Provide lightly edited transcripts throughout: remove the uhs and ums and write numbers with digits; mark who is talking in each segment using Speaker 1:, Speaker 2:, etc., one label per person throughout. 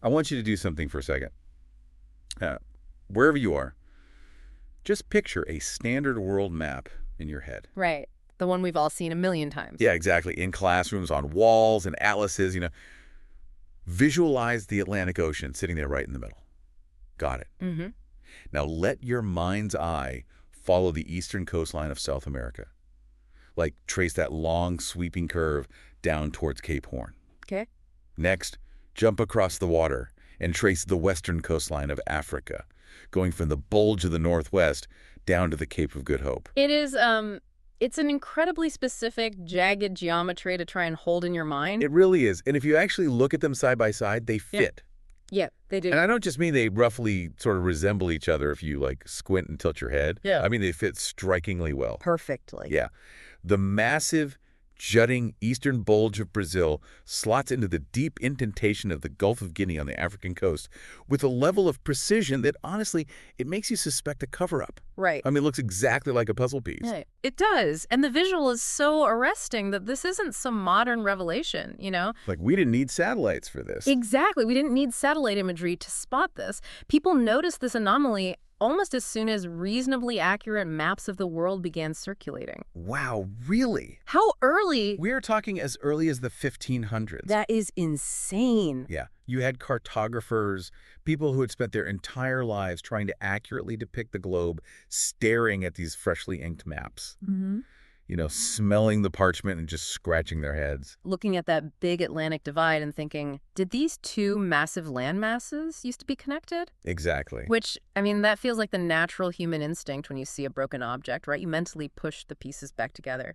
Speaker 1: I want you to do something for a second. Wherever you are, just picture a standard world map in your head.
Speaker 2: Right. The one we've all seen a million times.
Speaker 1: Yeah, exactly. In classrooms, on walls, and atlases, Visualize the Atlantic Ocean sitting there right in the middle. Got it.
Speaker 2: Mm-hmm.
Speaker 1: Now let your mind's eye follow the eastern coastline of South America. Like trace that long, sweeping curve down towards Cape Horn.
Speaker 2: Okay.
Speaker 1: Next, jump across the water and trace the western coastline of Africa, going from the bulge of the northwest down to the Cape of Good Hope.
Speaker 2: It is, it's an incredibly specific, jagged geometry to try and hold in your mind.
Speaker 1: It really is. And if you actually look at them side by side, they fit.
Speaker 2: Yeah, they do.
Speaker 1: And I don't just mean they roughly sort of resemble each other if you, squint and tilt your head.
Speaker 2: Yeah.
Speaker 1: I mean, they fit strikingly well.
Speaker 2: Perfectly.
Speaker 1: Yeah. The massive, jutting eastern bulge of Brazil slots into the deep indentation of the Gulf of Guinea on the African coast with a level of precision that, honestly, it makes you suspect a cover-up.
Speaker 2: Right.
Speaker 1: I mean, it looks exactly like a puzzle piece.
Speaker 2: Yeah, it does. And the visual is so arresting that this isn't some modern revelation,
Speaker 1: Like, we didn't need satellites for this.
Speaker 2: Exactly. We didn't need satellite imagery to spot this. People noticed this anomaly almost as soon as reasonably accurate maps of the world began circulating.
Speaker 1: Wow, really?
Speaker 2: How early?
Speaker 1: We're talking as early as the 1500s.
Speaker 2: That is insane.
Speaker 1: Yeah. You had cartographers, people who had spent their entire lives trying to accurately depict the globe, staring at these freshly inked maps.
Speaker 2: Mm-hmm.
Speaker 1: Smelling the parchment and just scratching their heads.
Speaker 2: Looking at that big Atlantic divide and thinking, did these two massive land masses used to be connected?
Speaker 1: Exactly.
Speaker 2: Which, I mean, that feels like the natural human instinct when you see a broken object, right? You mentally push the pieces back together.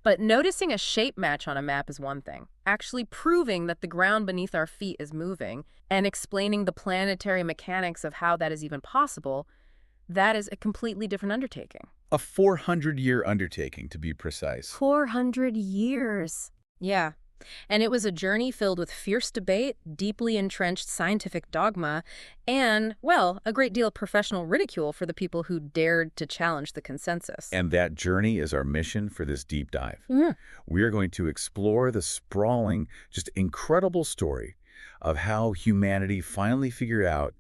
Speaker 2: But noticing a shape match on a map is one thing. Actually proving that the ground beneath our feet is moving and explaining the planetary mechanics of how that is even possible, that is a completely different undertaking.
Speaker 1: A 400-year undertaking, to be precise.
Speaker 2: 400 years. Yeah. And it was a journey filled with fierce debate, deeply entrenched scientific dogma, and, well, a great deal of professional ridicule for the people who dared to challenge the consensus.
Speaker 1: And that journey is our mission for this deep dive.
Speaker 2: Yeah.
Speaker 1: We are going to explore the sprawling, just incredible story of how humanity finally figured out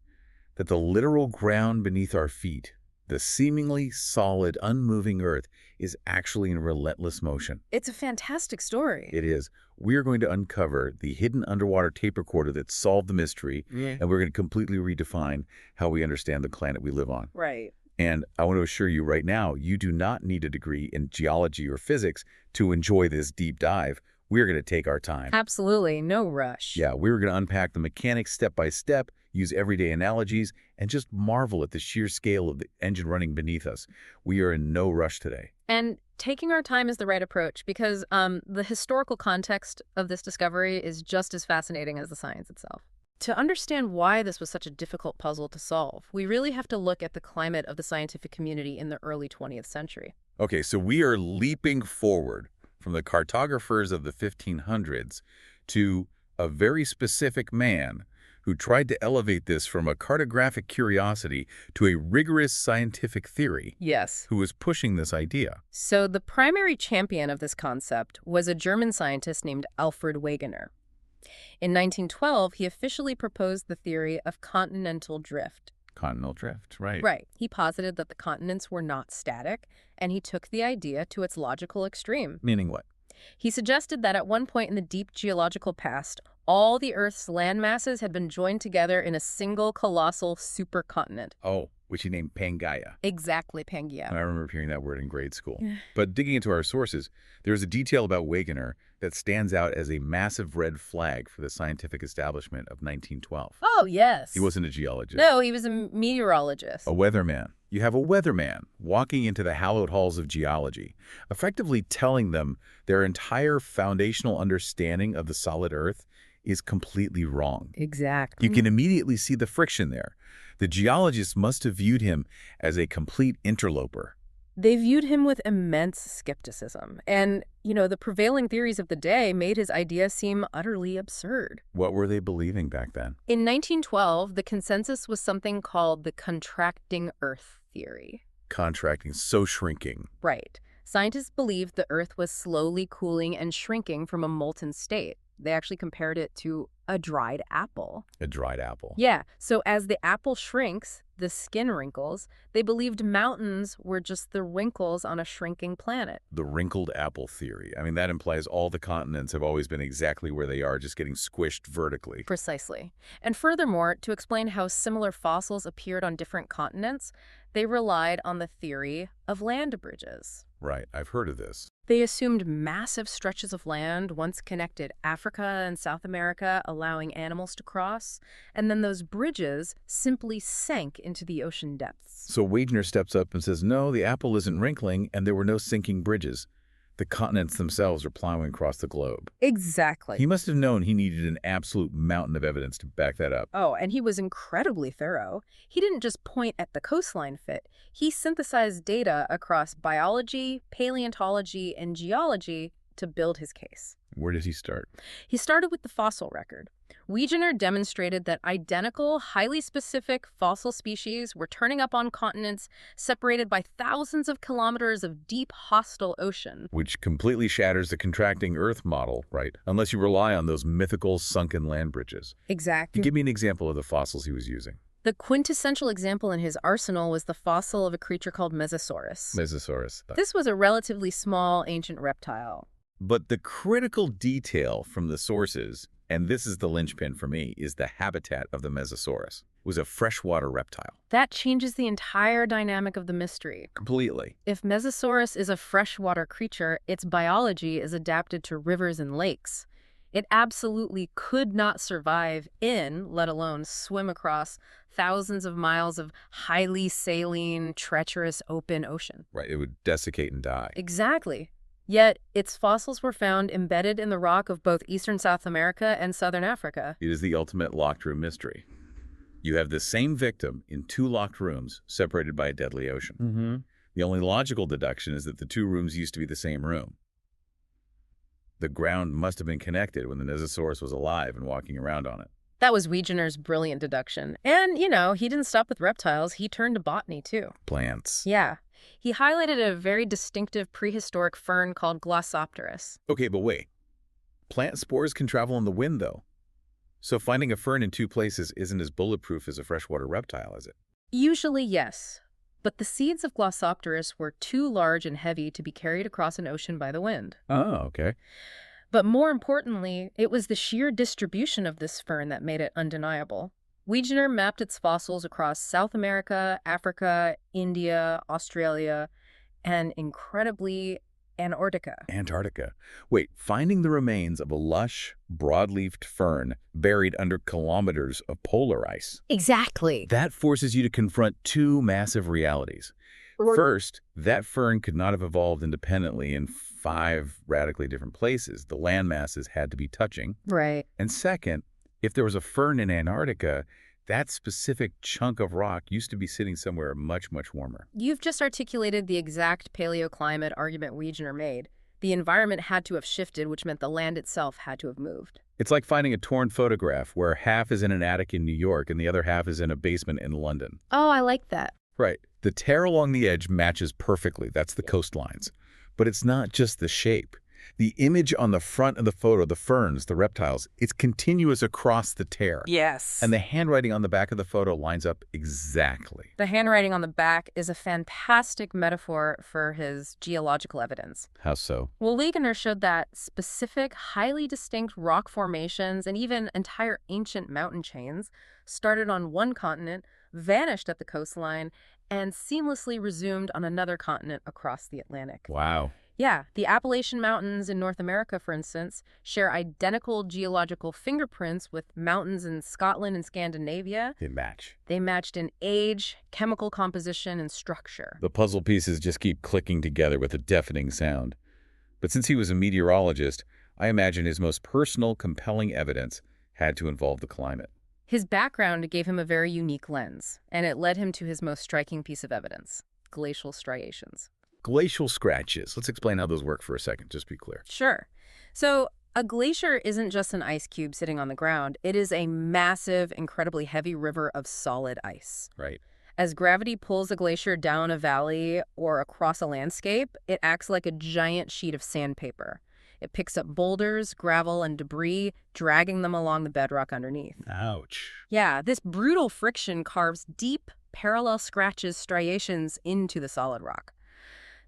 Speaker 1: that the literal ground beneath our feet, the seemingly solid, unmoving Earth, is actually in relentless motion.
Speaker 2: It's a fantastic story.
Speaker 1: It is. We're going to uncover the hidden underwater tape recorder that solved the mystery, and we're going to completely redefine how we understand the planet we live on.
Speaker 2: Right.
Speaker 1: And I want to assure you right now, you do not need a degree in geology or physics to enjoy this deep dive. We're going to take our time.
Speaker 2: Absolutely. No rush.
Speaker 1: Yeah, we're going to unpack the mechanics step by step, use everyday analogies, and just marvel at the sheer scale of the engine running beneath us. We are in no rush today.
Speaker 2: And taking our time is the right approach because the historical context of this discovery is just as fascinating as the science itself. To understand why this was such a difficult puzzle to solve, we really have to look at the climate of the scientific community in the early 20th century.
Speaker 1: Okay, so we are leaping forward from the cartographers of the 1500s to a very specific man who tried to elevate this from a cartographic curiosity to a rigorous scientific theory.
Speaker 2: Yes.
Speaker 1: Who was pushing this idea.
Speaker 2: So the primary champion of this concept was a German scientist named Alfred Wegener. In 1912, he officially proposed the theory of continental drift.
Speaker 1: Continental drift, right.
Speaker 2: Right. He posited that the continents were not static, and he took the idea to its logical extreme.
Speaker 1: Meaning what?
Speaker 2: He suggested that at one point in the deep geological past, all the Earth's land masses had been joined together in a single colossal supercontinent.
Speaker 1: Oh, which he named Pangaea.
Speaker 2: Exactly, Pangaea.
Speaker 1: I remember hearing that word in grade school. But digging into our sources, there's a detail about Wegener that stands out as a massive red flag for the scientific establishment of 1912.
Speaker 2: Oh, yes.
Speaker 1: He wasn't a geologist.
Speaker 2: No, he was a meteorologist.
Speaker 1: A weatherman. You have a weatherman walking into the hallowed halls of geology, effectively telling them their entire foundational understanding of the solid Earth is completely wrong.
Speaker 2: Exactly.
Speaker 1: You can immediately see the friction there. The geologists must have viewed him as a complete interloper.
Speaker 2: They viewed him with immense skepticism. And, the prevailing theories of the day made his idea seem utterly absurd.
Speaker 1: What were they believing back then?
Speaker 2: In 1912, the consensus was something called the contracting Earth theory.
Speaker 1: Contracting, so shrinking.
Speaker 2: Right. Scientists believed the Earth was slowly cooling and shrinking from a molten state. They actually compared it to a dried apple.
Speaker 1: A dried apple.
Speaker 2: Yeah, so as the apple shrinks, the skin wrinkles, they believed mountains were just the wrinkles on a shrinking planet.
Speaker 1: The wrinkled apple theory. I mean, that implies all the continents have always been exactly where they are, just getting squished vertically.
Speaker 2: Precisely. And furthermore, to explain how similar fossils appeared on different continents, they relied on the theory of land bridges.
Speaker 1: Right, I've heard of this.
Speaker 2: They assumed massive stretches of land once connected Africa and South America, allowing animals to cross, and then those bridges simply sank into the ocean depths.
Speaker 1: So Wegener steps up and says, no, the apple isn't wrinkling, and there were no sinking bridges. The continents themselves are plowing across the globe.
Speaker 2: Exactly.
Speaker 1: He must have known he needed an absolute mountain of evidence to back that up.
Speaker 2: Oh, and he was incredibly thorough. He didn't just point at the coastline fit. He synthesized data across biology, paleontology, and geology to build his case.
Speaker 1: Where did he start?
Speaker 2: He started with the fossil record. Wegener demonstrated that identical, highly specific fossil species were turning up on continents separated by thousands of kilometers of deep, hostile ocean.
Speaker 1: Which completely shatters the contracting Earth model, right? Unless you rely on those mythical sunken land bridges.
Speaker 2: Exactly.
Speaker 1: Give me an example of the fossils he was using.
Speaker 2: The quintessential example in his arsenal was the fossil of a creature called Mesosaurus.
Speaker 1: Mesosaurus.
Speaker 2: This was a relatively small, ancient reptile.
Speaker 1: But the critical detail from the sources, and this is the linchpin for me, is the habitat of the Mesosaurus. It was a freshwater reptile.
Speaker 2: That changes the entire dynamic of the mystery.
Speaker 1: Completely.
Speaker 2: If Mesosaurus is a freshwater creature, its biology is adapted to rivers and lakes. It absolutely could not survive in, let alone swim across, thousands of miles of highly saline, treacherous, open ocean.
Speaker 1: Right, it would desiccate and die.
Speaker 2: Exactly. Yet, its fossils were found embedded in the rock of both eastern South America and southern Africa.
Speaker 1: It is the ultimate locked room mystery. You have the same victim in two locked rooms separated by a deadly ocean.
Speaker 2: Mm-hmm.
Speaker 1: The only logical deduction is that the two rooms used to be the same room. The ground must have been connected when the Mesosaurus was alive and walking around on it.
Speaker 2: That was Wegener's brilliant deduction. And, he didn't stop with reptiles. He turned to botany, too.
Speaker 1: Plants.
Speaker 2: Yeah. He highlighted a very distinctive prehistoric fern called Glossopteris.
Speaker 1: Okay, but wait. Plant spores can travel in the wind, though. So finding a fern in two places isn't as bulletproof as a freshwater reptile, is it?
Speaker 2: Usually, yes. But the seeds of Glossopteris were too large and heavy to be carried across an ocean by the wind.
Speaker 1: Oh, okay.
Speaker 2: But more importantly, it was the sheer distribution of this fern that made it undeniable. Wegener mapped its fossils across South America, Africa, India, Australia, and incredibly, Antarctica.
Speaker 1: Antarctica. Wait, finding the remains of a lush, broad-leafed fern buried under kilometers of polar ice.
Speaker 2: Exactly.
Speaker 1: That forces you to confront two massive realities. First, that fern could not have evolved independently in 5 radically different places. The land masses had to be touching.
Speaker 2: Right.
Speaker 1: And second, if there was a fern in Antarctica, that specific chunk of rock used to be sitting somewhere much, much warmer.
Speaker 2: You've just articulated the exact paleoclimate argument Wegener made. The environment had to have shifted, which meant the land itself had to have moved.
Speaker 1: It's like finding a torn photograph where half is in an attic in New York and the other half is in a basement in London.
Speaker 2: Oh, I like that.
Speaker 1: Right. The tear along the edge matches perfectly. That's the coastlines. But it's not just the shape. The image on the front of the photo, the ferns, the reptiles, it's continuous across the tear.
Speaker 2: Yes.
Speaker 1: And the handwriting on the back of the photo lines up exactly.
Speaker 2: The handwriting on the back is a fantastic metaphor for his geological evidence.
Speaker 1: How so?
Speaker 2: Well, Wegener showed that specific, highly distinct rock formations and even entire ancient mountain chains started on one continent, vanished at the coastline, and seamlessly resumed on another continent across the Atlantic.
Speaker 1: Wow.
Speaker 2: Yeah, the Appalachian Mountains in North America, for instance, share identical geological fingerprints with mountains in Scotland and Scandinavia.
Speaker 1: They match.
Speaker 2: They matched in age, chemical composition, and structure.
Speaker 1: The puzzle pieces just keep clicking together with a deafening sound. But since he was a meteorologist, I imagine his most personal, compelling evidence had to involve the climate.
Speaker 2: His background gave him a very unique lens, and it led him to his most striking piece of evidence: glacial striations.
Speaker 1: Glacial scratches. Let's explain how those work for a second, just be clear.
Speaker 2: Sure. So a glacier isn't just an ice cube sitting on the ground. It is a massive, incredibly heavy river of solid ice.
Speaker 1: Right.
Speaker 2: As gravity pulls a glacier down a valley or across a landscape, it acts like a giant sheet of sandpaper. It picks up boulders, gravel, and debris, dragging them along the bedrock underneath.
Speaker 1: Ouch.
Speaker 2: Yeah, this brutal friction carves deep, parallel scratches, striations into the solid rock.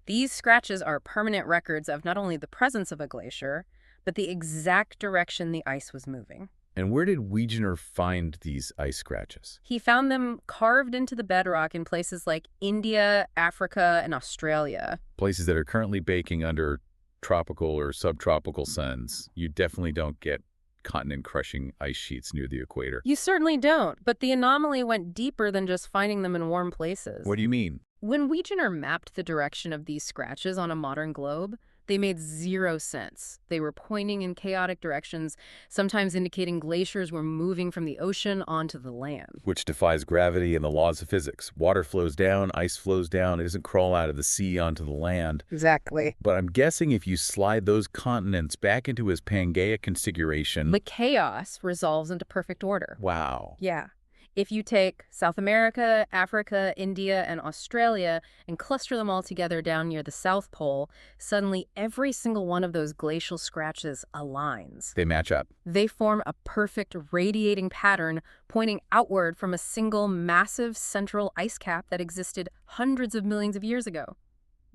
Speaker 2: These scratches are permanent records of not only the presence of a glacier, but the exact direction the ice was moving.
Speaker 1: And where did Wegener find these ice scratches?
Speaker 2: He found them carved into the bedrock in places like India, Africa, and Australia.
Speaker 1: Places that are currently baking under tropical or subtropical suns. You definitely don't get continent-crushing ice sheets near the equator.
Speaker 2: You certainly don't, but the anomaly went deeper than just finding them in warm places.
Speaker 1: What do you mean?
Speaker 2: When Wegener mapped the direction of these scratches on a modern globe, they made zero sense. They were pointing in chaotic directions, sometimes indicating glaciers were moving from the ocean onto the land.
Speaker 1: Which defies gravity and the laws of physics. Water flows down, ice flows down. It doesn't crawl out of the sea onto the land.
Speaker 2: Exactly.
Speaker 1: But I'm guessing if you slide those continents back into his Pangaea configuration...
Speaker 2: The chaos resolves into perfect order.
Speaker 1: Wow.
Speaker 2: Yeah. If you take South America, Africa, India, and Australia and cluster them all together down near the South Pole, suddenly every single one of those glacial scratches aligns.
Speaker 1: They match up.
Speaker 2: They form a perfect radiating pattern pointing outward from a single massive central ice cap that existed hundreds of millions of years ago.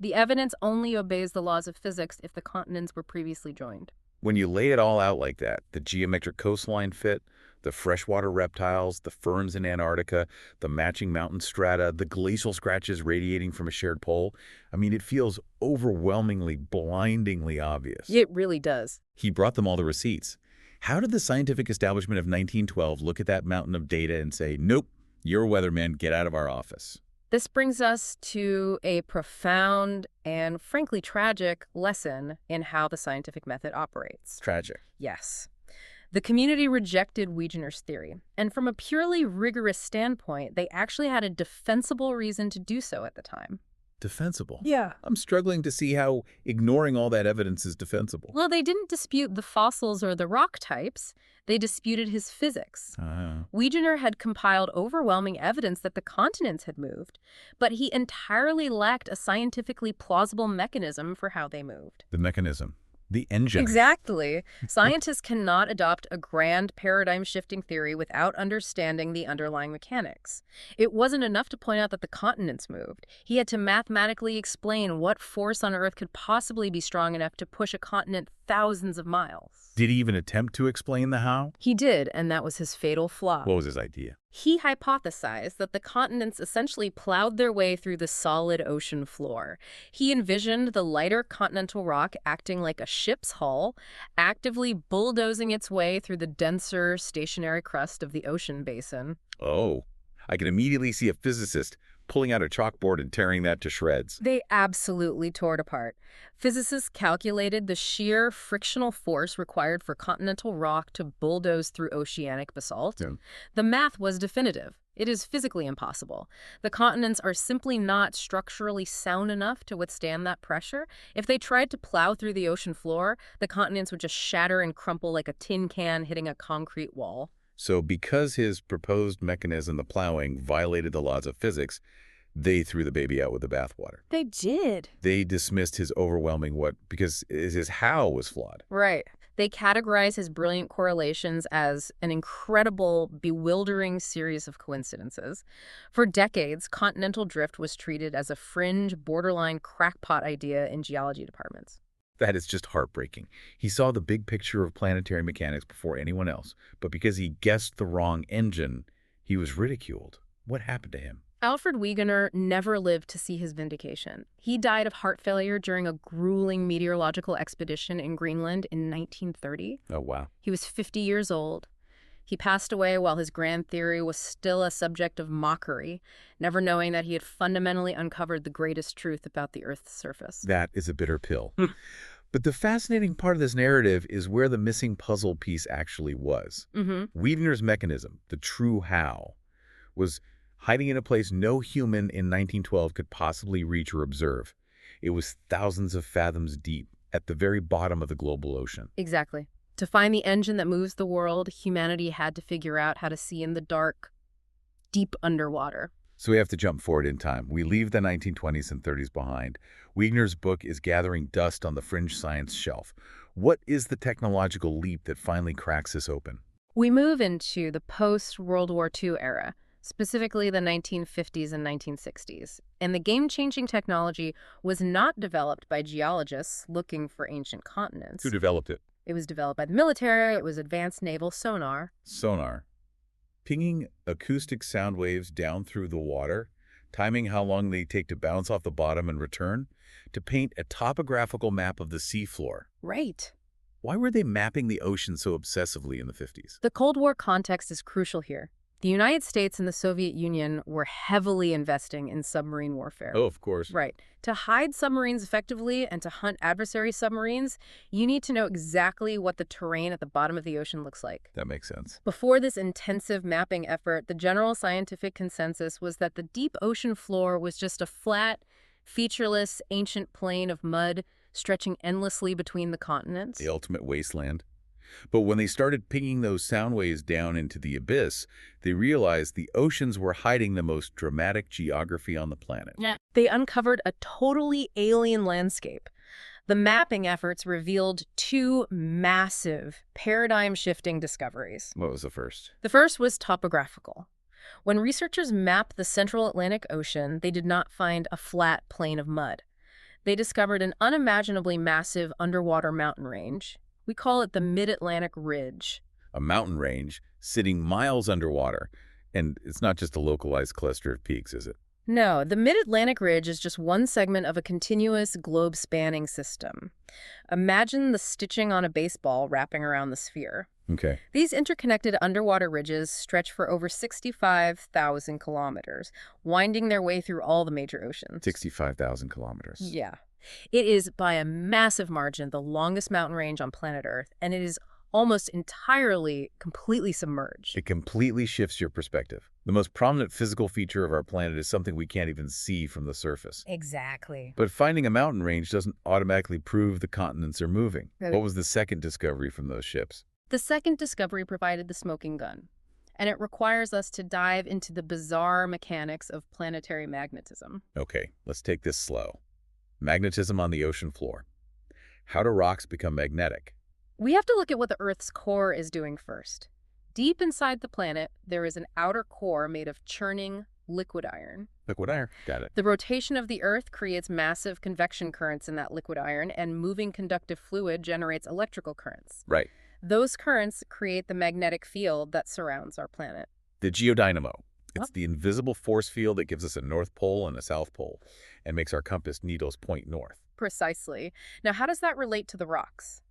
Speaker 2: The evidence only obeys the laws of physics if the continents were previously joined.
Speaker 1: When you lay it all out like that, the geometric coastline fit, the freshwater reptiles, the ferns in Antarctica, the matching mountain strata, the glacial scratches radiating from a shared pole. I mean, it feels overwhelmingly, blindingly obvious.
Speaker 2: It really does.
Speaker 1: He brought them all the receipts. How did the scientific establishment of 1912 look at that mountain of data and say, nope, you're a weatherman, get out of our office?
Speaker 2: This brings us to a profound and frankly tragic lesson in how the scientific method operates.
Speaker 1: Tragic.
Speaker 2: Yes. The community rejected Wegener's theory, and from a purely rigorous standpoint, they actually had a defensible reason to do so at the time.
Speaker 1: Defensible?
Speaker 2: Yeah.
Speaker 1: I'm struggling to see how ignoring all that evidence is defensible.
Speaker 2: Well, they didn't dispute the fossils or the rock types. They disputed his physics. Wegener had compiled overwhelming evidence that the continents had moved, but he entirely lacked a scientifically plausible mechanism for how they moved.
Speaker 1: The mechanism. The engine.
Speaker 2: Exactly. Scientists cannot adopt a grand paradigm-shifting theory without understanding the underlying mechanics. It wasn't enough to point out that the continents moved. He had to mathematically explain what force on Earth could possibly be strong enough to push a continent thousands of miles.
Speaker 1: Did he even attempt to explain the how?
Speaker 2: He did, and that was his fatal flaw.
Speaker 1: What was his idea?
Speaker 2: He hypothesized that the continents essentially plowed their way through the solid ocean floor. He envisioned the lighter continental rock acting like a ship's hull, actively bulldozing its way through the denser, stationary crust of the ocean basin.
Speaker 1: Oh, I can immediately see a physicist pulling out a chalkboard and tearing that to shreds.
Speaker 2: They absolutely tore it apart. Physicists calculated the sheer frictional force required for continental rock to bulldoze through oceanic basalt.
Speaker 1: Yeah.
Speaker 2: The math was definitive. It is physically impossible. The continents are simply not structurally sound enough to withstand that pressure. If they tried to plow through the ocean floor, the continents would just shatter and crumple like a tin can hitting a concrete wall.
Speaker 1: So because his proposed mechanism, the plowing, violated the laws of physics, they threw the baby out with the bathwater.
Speaker 2: They did.
Speaker 1: They dismissed his overwhelming because his how was flawed.
Speaker 2: Right. They categorize his brilliant correlations as an incredible, bewildering series of coincidences. For decades, continental drift was treated as a fringe, borderline crackpot idea in geology departments.
Speaker 1: That is just heartbreaking. He saw the big picture of planetary mechanics before anyone else, but because he guessed the wrong engine, he was ridiculed. What happened to him?
Speaker 2: Alfred Wegener never lived to see his vindication. He died of heart failure during a grueling meteorological expedition in Greenland in 1930.
Speaker 1: Oh, wow.
Speaker 2: He was 50 years old. He passed away while his grand theory was still a subject of mockery, never knowing that he had fundamentally uncovered the greatest truth about the Earth's surface.
Speaker 1: That is a bitter pill. But the fascinating part of this narrative is where the missing puzzle piece actually was. Wegener's mechanism, the true how, was hiding in a place no human in 1912 could possibly reach or observe. It was thousands of fathoms deep, at the very bottom of the global ocean.
Speaker 2: Exactly. To find the engine that moves the world, humanity had to figure out how to see in the dark, deep underwater.
Speaker 1: So we have to jump forward in time. We leave the 1920s and 30s behind. Wegener's book is gathering dust on the fringe science shelf. What is the technological leap that finally cracks this open?
Speaker 2: We move into the post-World War II era, specifically the 1950s and 1960s. And the game-changing technology was not developed by geologists looking for ancient continents.
Speaker 1: Who developed it?
Speaker 2: It was developed by the military. It was advanced naval sonar.
Speaker 1: Sonar. Pinging acoustic sound waves down through the water, timing how long they take to bounce off the bottom and return, to paint a topographical map of the seafloor.
Speaker 2: Right.
Speaker 1: Why were they mapping the ocean so obsessively in the 50s?
Speaker 2: The Cold War context is crucial here. The United States and the Soviet Union were heavily investing in submarine warfare.
Speaker 1: Oh, of course.
Speaker 2: Right. To hide submarines effectively and to hunt adversary submarines, you need to know exactly what the terrain at the bottom of the ocean looks like.
Speaker 1: That makes sense.
Speaker 2: Before this intensive mapping effort, the general scientific consensus was that the deep ocean floor was just a flat, featureless, ancient plain of mud stretching endlessly between the continents.
Speaker 1: The ultimate wasteland. But when they started pinging those sound waves down into the abyss, they realized the oceans were hiding the most dramatic geography on the planet.
Speaker 2: Yeah. They uncovered a totally alien landscape. The mapping efforts revealed two massive, paradigm-shifting discoveries.
Speaker 1: What was the first?
Speaker 2: The first was topographical. When researchers mapped the central Atlantic Ocean, they did not find a flat plain of mud. They discovered an unimaginably massive underwater mountain range. We call it the Mid-Atlantic Ridge.
Speaker 1: A mountain range sitting miles underwater. And it's not just a localized cluster of peaks, is it?
Speaker 2: No, the Mid-Atlantic Ridge is just one segment of a continuous globe-spanning system. Imagine the stitching on a baseball wrapping around the sphere.
Speaker 1: Okay.
Speaker 2: These interconnected underwater ridges stretch for over 65,000 kilometers, winding their way through all the major oceans.
Speaker 1: 65,000 kilometers.
Speaker 2: Yeah. It is, by a massive margin, the longest mountain range on planet Earth, and it is almost entirely, completely submerged.
Speaker 1: It completely shifts your perspective. The most prominent physical feature of our planet is something we can't even see from the surface.
Speaker 2: Exactly.
Speaker 1: But finding a mountain range doesn't automatically prove the continents are moving.
Speaker 2: Right.
Speaker 1: What was the second discovery from those ships?
Speaker 2: The second discovery provided the smoking gun, and it requires us to dive into the bizarre mechanics of planetary magnetism.
Speaker 1: Okay, let's take this slow. Magnetism on the ocean floor. How do rocks become magnetic?
Speaker 2: We have to look at what the Earth's core is doing first. Deep inside the planet, there is an outer core made of churning liquid iron.
Speaker 1: Liquid iron. Got it.
Speaker 2: The rotation of the Earth creates massive convection currents in that liquid iron, and moving conductive fluid generates electrical currents.
Speaker 1: Right.
Speaker 2: Those currents create the magnetic field that surrounds our planet.
Speaker 1: The geodynamo. It's the invisible force field that gives us a north pole and a south pole and makes our compass needles point north.
Speaker 2: Precisely. Now, how does that relate to the rocks?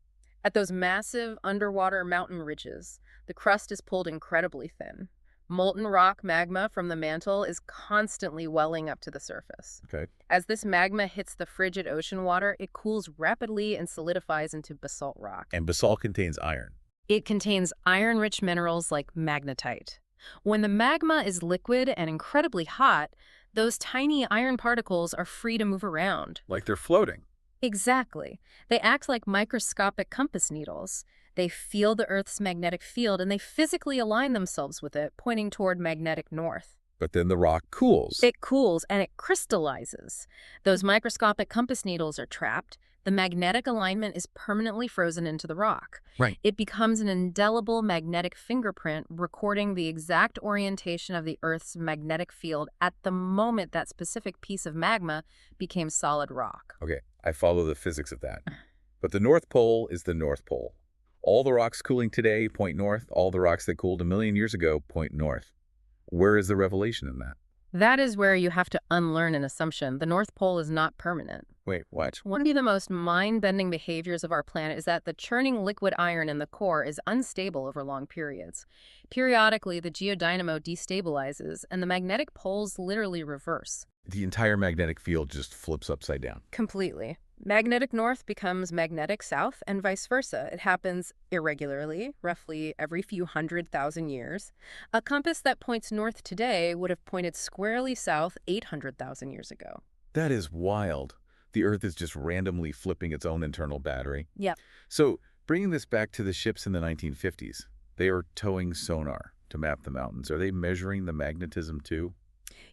Speaker 2: At those massive underwater mountain ridges, the crust is pulled incredibly thin. Molten rock magma from the mantle is constantly welling up to the surface.
Speaker 1: Okay.
Speaker 2: As this magma hits the frigid ocean water, it cools rapidly and solidifies into basalt rock.
Speaker 1: And basalt contains iron.
Speaker 2: It contains iron-rich minerals like magnetite. When the magma is liquid and incredibly hot, those tiny iron particles are free to move around.
Speaker 1: Like they're floating.
Speaker 2: Exactly. They act like microscopic compass needles. They feel the Earth's magnetic field and they physically align themselves with it, pointing toward magnetic north.
Speaker 1: But then the rock cools.
Speaker 2: It cools and it crystallizes. Those microscopic compass needles are trapped. The magnetic alignment is permanently frozen into the rock.
Speaker 1: Right.
Speaker 2: It becomes an indelible magnetic fingerprint recording the exact orientation of the Earth's magnetic field at the moment that specific piece of magma became solid rock.
Speaker 1: Okay, I follow the physics of that. But the North Pole is the North Pole. All the rocks cooling today point north. All the rocks that cooled 1 million years ago point north. Where is the revelation in that?
Speaker 2: That is where you have to unlearn an assumption. The North Pole is not permanent.
Speaker 1: Wait, what?
Speaker 2: One of the most mind-bending behaviors of our planet is that the churning liquid iron in the core is unstable over long periods. Periodically, the geodynamo destabilizes, and the magnetic poles literally reverse.
Speaker 1: The entire magnetic field just flips upside down.
Speaker 2: Completely. Magnetic north becomes magnetic south, and vice versa. It happens irregularly, roughly every few 100,000 years. A compass that points north today would have pointed squarely south 800,000 years ago.
Speaker 1: That is wild. The Earth is just randomly flipping its own internal battery.
Speaker 2: Yep.
Speaker 1: So, bringing this back to the ships in the 1950s, they are towing sonar to map the mountains. Are they measuring the magnetism too?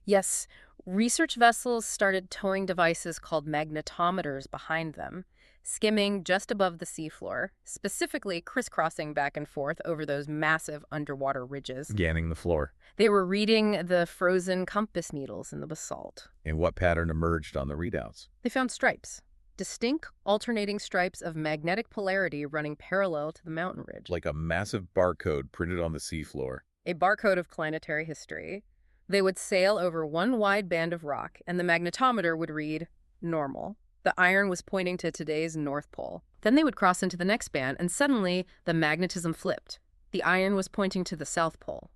Speaker 2: Yes, research vessels started towing devices called magnetometers behind them. skimming just above the seafloor, specifically crisscrossing back and forth over those massive underwater ridges.
Speaker 1: Scanning the floor.
Speaker 2: They were reading the frozen compass needles in the basalt.
Speaker 1: And what pattern emerged on the readouts?
Speaker 2: They found stripes. Distinct, alternating stripes of magnetic polarity running parallel to the mountain ridge.
Speaker 1: Like a massive barcode printed on the seafloor.
Speaker 2: A barcode of planetary history. They would sail over one wide band of rock, and the magnetometer would read normal. The iron was pointing to today's North Pole. Then they would cross into the next band, and suddenly the magnetism flipped. The iron was pointing to the South Pole.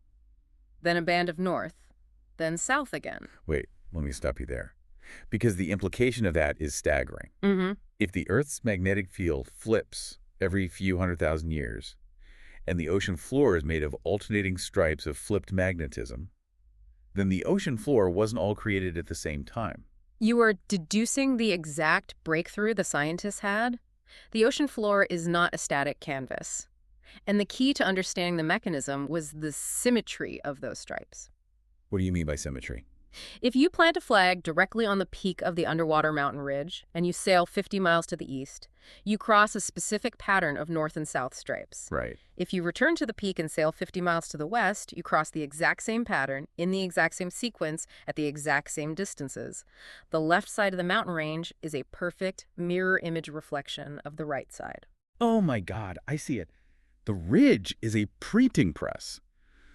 Speaker 2: Then a band of north, then south again.
Speaker 1: Wait, let me stop you there. Because the implication of that is staggering.
Speaker 2: Mm-hmm.
Speaker 1: If the Earth's magnetic field flips every few 100,000 years, and the ocean floor is made of alternating stripes of flipped magnetism, then the ocean floor wasn't all created at the same time.
Speaker 2: You are deducing the exact breakthrough the scientists had? The ocean floor is not a static canvas. And the key to understanding the mechanism was the symmetry of those stripes.
Speaker 1: What do you mean by symmetry?
Speaker 2: If you plant a flag directly on the peak of the underwater mountain ridge and you sail 50 miles to the east, you cross a specific pattern of north and south stripes.
Speaker 1: Right.
Speaker 2: If you return to the peak and sail 50 miles to the west, you cross the exact same pattern in the exact same sequence at the exact same distances. The left side of the mountain range is a perfect mirror image reflection of the right side.
Speaker 1: Oh my God, I see it. The ridge is a printing press.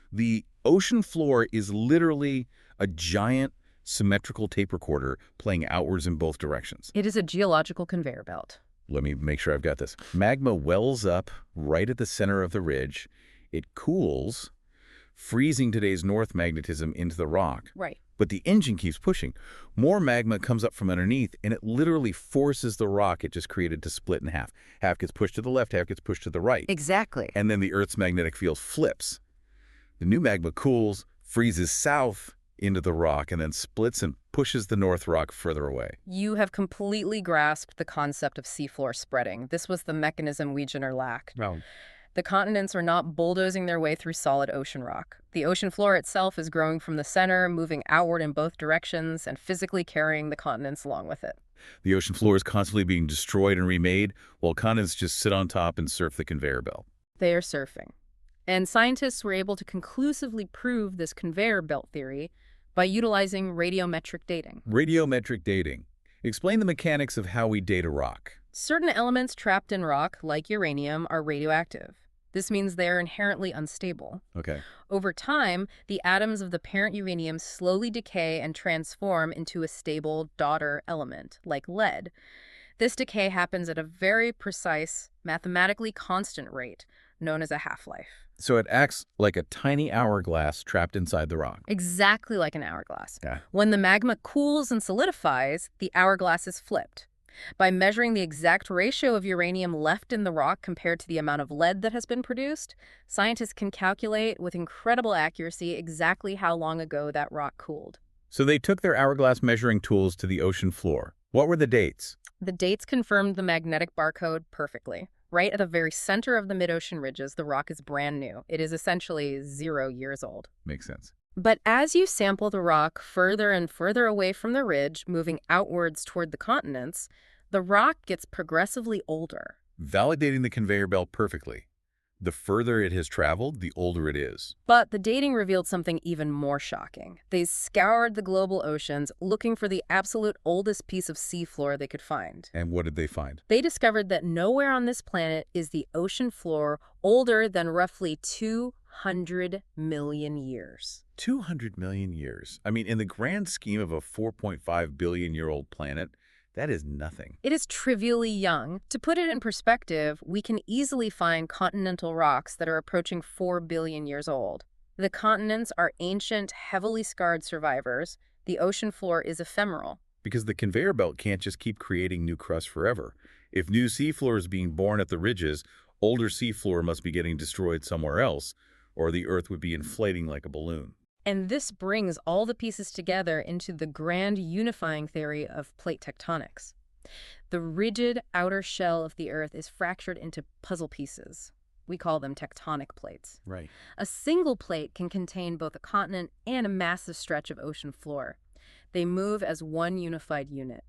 Speaker 1: The ocean floor is literally a giant symmetrical tape recorder playing outwards in both directions.
Speaker 2: It is a geological conveyor belt.
Speaker 1: Let me make sure I've got this. Magma wells up right at the center of the ridge. It cools, freezing today's north magnetism into the rock.
Speaker 2: Right.
Speaker 1: But the engine keeps pushing. More magma comes up from underneath, and it literally forces the rock it just created to split in half. Half gets pushed to the left, half gets pushed to the right.
Speaker 2: Exactly.
Speaker 1: And then the Earth's magnetic field flips. The new magma cools, freezes south into the rock, and then splits and pushes the north rock further away.
Speaker 2: You have completely grasped the concept of seafloor spreading. This was the mechanism Wegener lacked.
Speaker 1: Wow.
Speaker 2: The continents are not bulldozing their way through solid ocean rock. The ocean floor itself is growing from the center, moving outward in both directions, and physically carrying the continents along with it.
Speaker 1: The ocean floor is constantly being destroyed and remade, while continents just sit on top and surf the conveyor belt.
Speaker 2: They are surfing. And scientists were able to conclusively prove this conveyor belt theory by utilizing radiometric dating.
Speaker 1: Radiometric dating. Explain the mechanics of how we date a rock.
Speaker 2: Certain elements trapped in rock, like uranium, are radioactive. This means they are inherently unstable.
Speaker 1: Okay.
Speaker 2: Over time, the atoms of the parent uranium slowly decay and transform into a stable daughter element, like lead. This decay happens at a very precise, mathematically constant rate, known as a half-life.
Speaker 1: So it acts like a tiny hourglass trapped inside the rock.
Speaker 2: Exactly like an hourglass.
Speaker 1: Yeah.
Speaker 2: When the magma cools and solidifies, the hourglass is flipped. By measuring the exact ratio of uranium left in the rock compared to the amount of lead that has been produced, scientists can calculate with incredible accuracy exactly how long ago that rock cooled.
Speaker 1: So they took their hourglass measuring tools to the ocean floor. What were the dates?
Speaker 2: The dates confirmed the magnetic barcode perfectly. Right at the very center of the mid-ocean ridges, the rock is brand new. It is essentially 0 years old.
Speaker 1: Makes sense.
Speaker 2: But as you sample the rock further and further away from the ridge, moving outwards toward the continents, the rock gets progressively older.
Speaker 1: Validating the conveyor belt perfectly. The further it has traveled, the older it is.
Speaker 2: But the dating revealed something even more shocking. They scoured the global oceans looking for the absolute oldest piece of seafloor they could find.
Speaker 1: And what did they find?
Speaker 2: They discovered that nowhere on this planet is the ocean floor older than roughly 200 million years.
Speaker 1: 200 million years. I mean, in the grand scheme of a 4.5 billion-year-old planet, that is nothing.
Speaker 2: It is trivially young. To put it in perspective, we can easily find continental rocks that are approaching 4 billion years old. The continents are ancient, heavily scarred survivors. The ocean floor is ephemeral.
Speaker 1: Because the conveyor belt can't just keep creating new crust forever. If new seafloor is being born at the ridges, older seafloor must be getting destroyed somewhere else, or the Earth would be inflating like a balloon.
Speaker 2: And this brings all the pieces together into the grand unifying theory of plate tectonics. The rigid outer shell of the Earth is fractured into puzzle pieces. We call them tectonic plates.
Speaker 1: Right.
Speaker 2: A single plate can contain both a continent and a massive stretch of ocean floor. They move as one unified unit.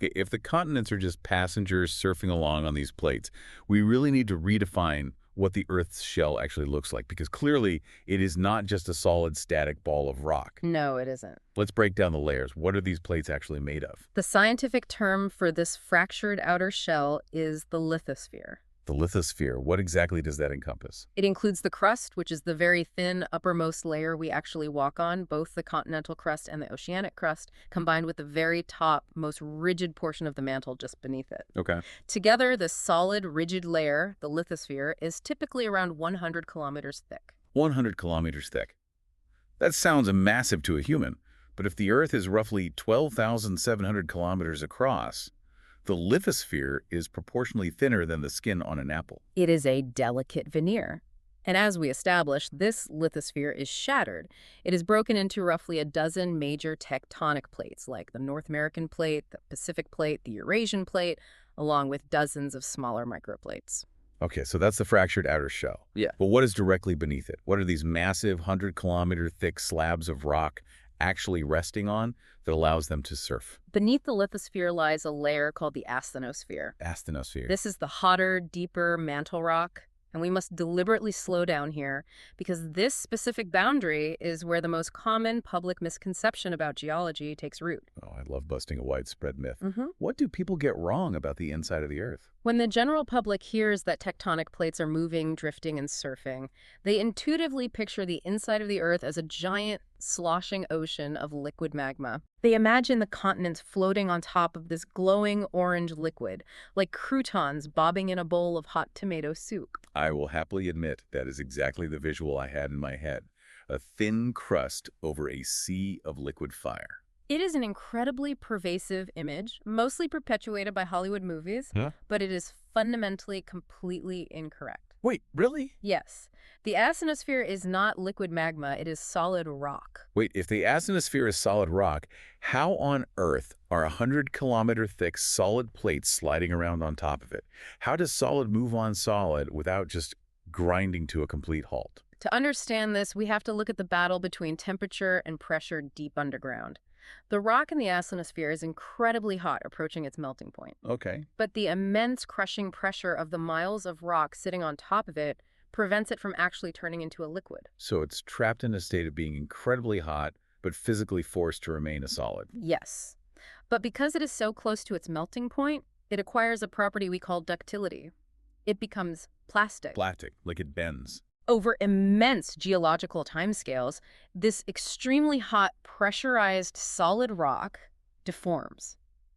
Speaker 1: Okay, if the continents are just passengers surfing along on these plates, we really need to redefine what the Earth's shell actually looks like, because clearly it is not just a solid static ball of rock.
Speaker 2: No, it isn't.
Speaker 1: Let's break down the layers. What are these plates actually made of?
Speaker 2: The scientific term for this fractured outer shell is the lithosphere.
Speaker 1: The lithosphere, what exactly does that encompass?
Speaker 2: It includes the crust, which is the very thin uppermost layer we actually walk on, both the continental crust and the oceanic crust, combined with the very top, most rigid portion of the mantle just beneath it.
Speaker 1: Okay.
Speaker 2: Together, this solid, rigid layer, the lithosphere, is typically around 100 kilometers thick.
Speaker 1: 100 kilometers thick. That sounds massive to a human, but if the Earth is roughly 12,700 kilometers across, the lithosphere is proportionally thinner than the skin on an apple.
Speaker 2: It is a delicate veneer. And as we established, this lithosphere is shattered. It is broken into roughly a dozen major tectonic plates, like the North American plate, the Pacific plate, the Eurasian plate, along with dozens of smaller microplates.
Speaker 1: Okay, so that's the fractured outer shell.
Speaker 2: Yeah.
Speaker 1: But what is directly beneath it? What are these massive 100-kilometer thick slabs of rock actually resting on that allows them to surf?
Speaker 2: Beneath the lithosphere lies a layer called the asthenosphere.
Speaker 1: Asthenosphere.
Speaker 2: This is the hotter, deeper mantle rock, and we must deliberately slow down here because this specific boundary is where the most common public misconception about geology takes root.
Speaker 1: Oh, I love busting a widespread myth.
Speaker 2: Mm-hmm.
Speaker 1: What do people get wrong about the inside of the Earth?
Speaker 2: When the general public hears that tectonic plates are moving, drifting, and surfing, they intuitively picture the inside of the Earth as a giant, sloshing ocean of liquid magma. They imagine the continents floating on top of this glowing orange liquid, like croutons bobbing in a bowl of hot tomato soup.
Speaker 1: I will happily admit that is exactly the visual I had in my head. A thin crust over a sea of liquid fire.
Speaker 2: It is an incredibly pervasive image, mostly perpetuated by Hollywood movies, but it is fundamentally completely incorrect.
Speaker 1: Wait, really?
Speaker 2: Yes. The asthenosphere is not liquid magma, it is solid rock.
Speaker 1: Wait, if the asthenosphere is solid rock, how on earth are 100-kilometer thick solid plates sliding around on top of it? How does solid move on solid without just grinding to a complete halt?
Speaker 2: To understand this, we have to look at the battle between temperature and pressure deep underground. The rock in the asthenosphere is incredibly hot, approaching its melting point.
Speaker 1: Okay.
Speaker 2: But the immense crushing pressure of the miles of rock sitting on top of it prevents it from actually turning into a liquid.
Speaker 1: So it's trapped in a state of being incredibly hot, but physically forced to remain a solid.
Speaker 2: Yes. But because it is so close to its melting point, it acquires a property we call ductility. It becomes plastic.
Speaker 1: Plastic, like it bends.
Speaker 2: Over immense geological timescales, this extremely hot, pressurized solid rock deforms.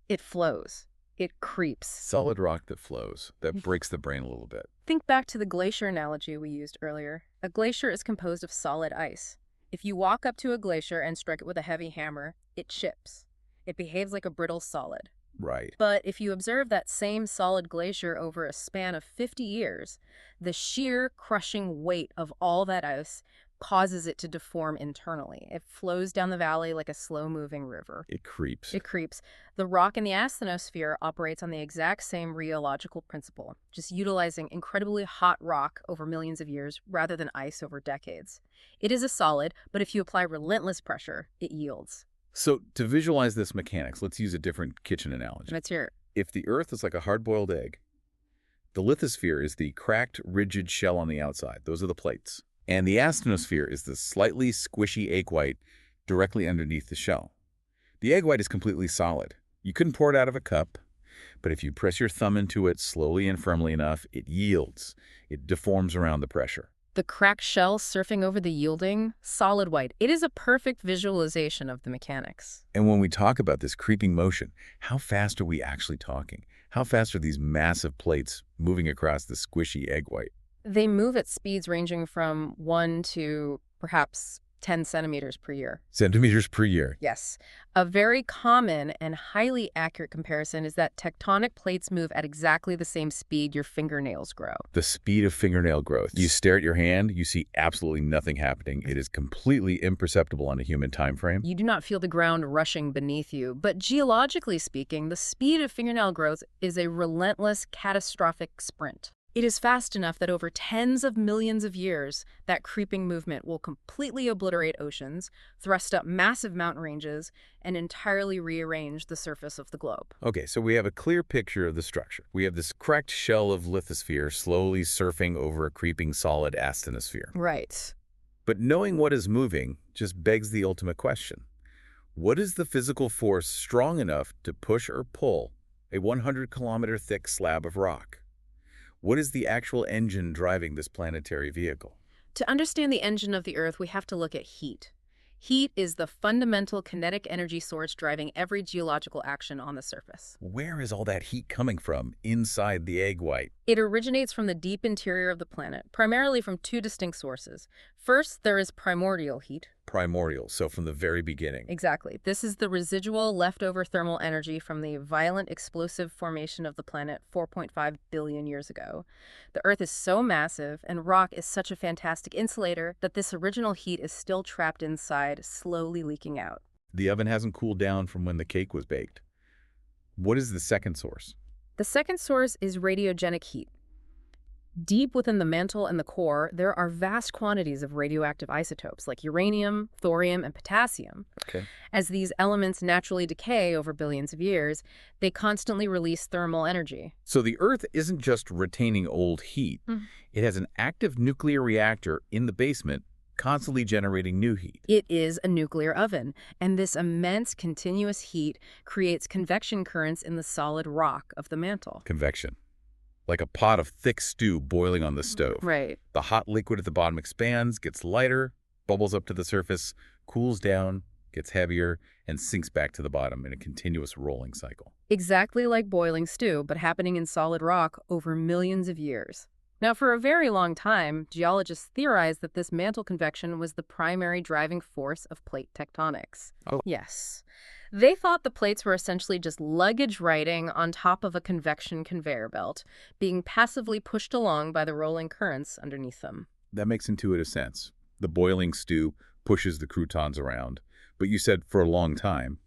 Speaker 2: It flows. It creeps.
Speaker 1: Solid rock that flows. That breaks the brain a little bit.
Speaker 2: Think back to the glacier analogy we used earlier. A glacier is composed of solid ice. If you walk up to a glacier and strike it with a heavy hammer, it chips. It behaves like a brittle solid.
Speaker 1: Right.
Speaker 2: But if you observe that same solid glacier over a span of 50 years, the sheer crushing weight of all that ice causes it to deform internally. It flows down the valley like a slow-moving river.
Speaker 1: It creeps.
Speaker 2: It creeps. The rock in the asthenosphere operates on the exact same rheological principle, just utilizing incredibly hot rock over millions of years rather than ice over decades. It is a solid, but if you apply relentless pressure, it yields.
Speaker 1: So to visualize this mechanics, let's use a different kitchen analogy.
Speaker 2: Let's hear it.
Speaker 1: If the Earth is like a hard-boiled egg, the lithosphere is the cracked, rigid shell on the outside. Those are the plates. And the asthenosphere is the slightly squishy egg white directly underneath the shell. The egg white is completely solid. You couldn't pour it out of a cup, but if you press your thumb into it slowly and firmly enough, it yields. It deforms around the pressure.
Speaker 2: The cracked shell surfing over the yielding, solid white. It is a perfect visualization of the mechanics.
Speaker 1: And when we talk about this creeping motion, how fast are we actually talking? How fast are these massive plates moving across the squishy egg white?
Speaker 2: They move at speeds ranging from 1 to perhaps 10 centimeters per year.
Speaker 1: Centimeters per year.
Speaker 2: Yes. A very common and highly accurate comparison is that tectonic plates move at exactly the same speed your fingernails grow.
Speaker 1: The speed of fingernail growth. You stare at your hand, you see absolutely nothing happening. It is completely imperceptible on a human time frame.
Speaker 2: You do not feel the ground rushing beneath you, but geologically speaking, the speed of fingernail growth is a relentless, catastrophic sprint. It is fast enough that over tens of millions of years, that creeping movement will completely obliterate oceans, thrust up massive mountain ranges, and entirely rearrange the surface of the globe.
Speaker 1: Okay, so we have a clear picture of the structure. We have this cracked shell of lithosphere slowly surfing over a creeping solid asthenosphere.
Speaker 2: Right.
Speaker 1: But knowing what is moving just begs the ultimate question. What is the physical force strong enough to push or pull a 100-kilometer thick slab of rock? What is the actual engine driving this planetary vehicle?
Speaker 2: To understand the engine of the Earth, we have to look at heat. Heat is the fundamental kinetic energy source driving every geological action on the surface.
Speaker 1: Where is all that heat coming from inside the egg white?
Speaker 2: It originates from the deep interior of the planet, primarily from two distinct sources. First, there is primordial heat.
Speaker 1: Primordial, so from the very beginning.
Speaker 2: Exactly. This is the residual leftover thermal energy from the violent explosive formation of the planet 4.5 billion years ago. The Earth is so massive, and rock is such a fantastic insulator, that this original heat is still trapped inside, slowly leaking out.
Speaker 1: The oven hasn't cooled down from when the cake was baked. What is the second source?
Speaker 2: The second source is radiogenic heat. Deep within the mantle and the core, there are vast quantities of radioactive isotopes like uranium, thorium, and potassium.
Speaker 1: Okay.
Speaker 2: As these elements naturally decay over billions of years, they constantly release thermal energy.
Speaker 1: So the Earth isn't just retaining old heat. It has an active nuclear reactor in the basement constantly generating new heat.
Speaker 2: It is a nuclear oven, and this immense continuous heat creates convection currents in the solid rock of the mantle.
Speaker 1: Convection. Like a pot of thick stew boiling on the stove.
Speaker 2: Right.
Speaker 1: The hot liquid at the bottom expands, gets lighter, bubbles up to the surface, cools down, gets heavier, and sinks back to the bottom in a continuous rolling cycle.
Speaker 2: Exactly like boiling stew, but happening in solid rock over millions of years. Now, for a very long time, geologists theorized that this mantle convection was the primary driving force of plate tectonics.
Speaker 1: Oh.
Speaker 2: Yes. They thought the plates were essentially just luggage riding on top of a convection conveyor belt, being passively pushed along by the rolling currents underneath them.
Speaker 1: That makes intuitive sense. The boiling stew pushes the croutons around. But you said for a long time.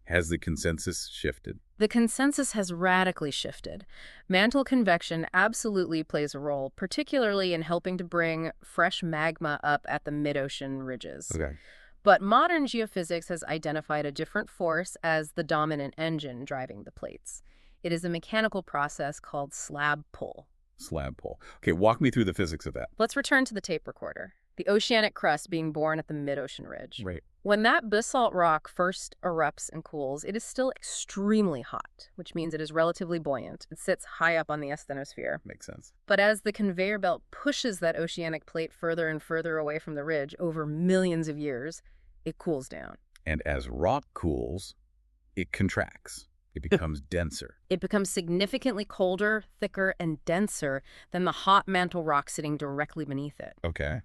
Speaker 1: Has the consensus shifted?
Speaker 2: The consensus has radically shifted. Mantle convection absolutely plays a role, particularly in helping to bring fresh magma up at the mid-ocean ridges.
Speaker 1: Okay.
Speaker 2: But modern geophysics has identified a different force as the dominant engine driving the plates. It is a mechanical process called slab pull.
Speaker 1: Slab pull. Okay, walk me through the physics of that.
Speaker 2: Let's return to the tape recorder. The oceanic crust being born at the mid-ocean ridge.
Speaker 1: Right.
Speaker 2: When that basalt rock first erupts and cools, it is still extremely hot, which means it is relatively buoyant. It sits high up on the asthenosphere.
Speaker 1: Makes sense.
Speaker 2: But as the conveyor belt pushes that oceanic plate further and further away from the ridge over millions of years, it cools down.
Speaker 1: And as rock cools, it contracts. It becomes denser.
Speaker 2: It becomes significantly colder, thicker, and denser than the hot mantle rock sitting directly beneath it.
Speaker 1: Okay.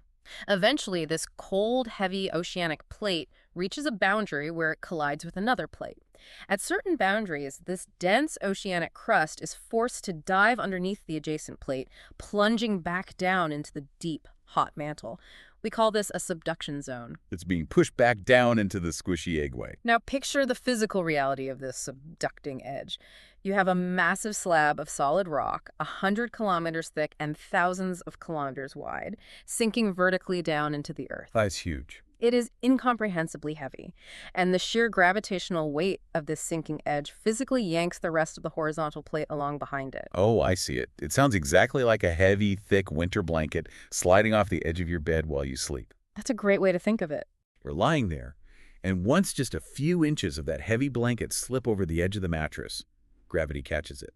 Speaker 2: Eventually, this cold, heavy oceanic plate reaches a boundary where it collides with another plate. At certain boundaries, this dense oceanic crust is forced to dive underneath the adjacent plate, plunging back down into the deep, hot mantle. We call this a subduction zone.
Speaker 1: It's being pushed back down into the squishy egg white.
Speaker 2: Now picture the physical reality of this subducting edge. You have a massive slab of solid rock, 100 kilometers thick and thousands of kilometers wide, sinking vertically down into the earth.
Speaker 1: That's huge.
Speaker 2: It is incomprehensibly heavy, and the sheer gravitational weight of this sinking edge physically yanks the rest of the horizontal plate along behind it.
Speaker 1: Oh, I see it. It sounds exactly like a heavy, thick winter blanket sliding off the edge of your bed while you sleep.
Speaker 2: That's a great way to think of it.
Speaker 1: We're lying there, and once just a few inches of that heavy blanket slip over the edge of the mattress, gravity catches it.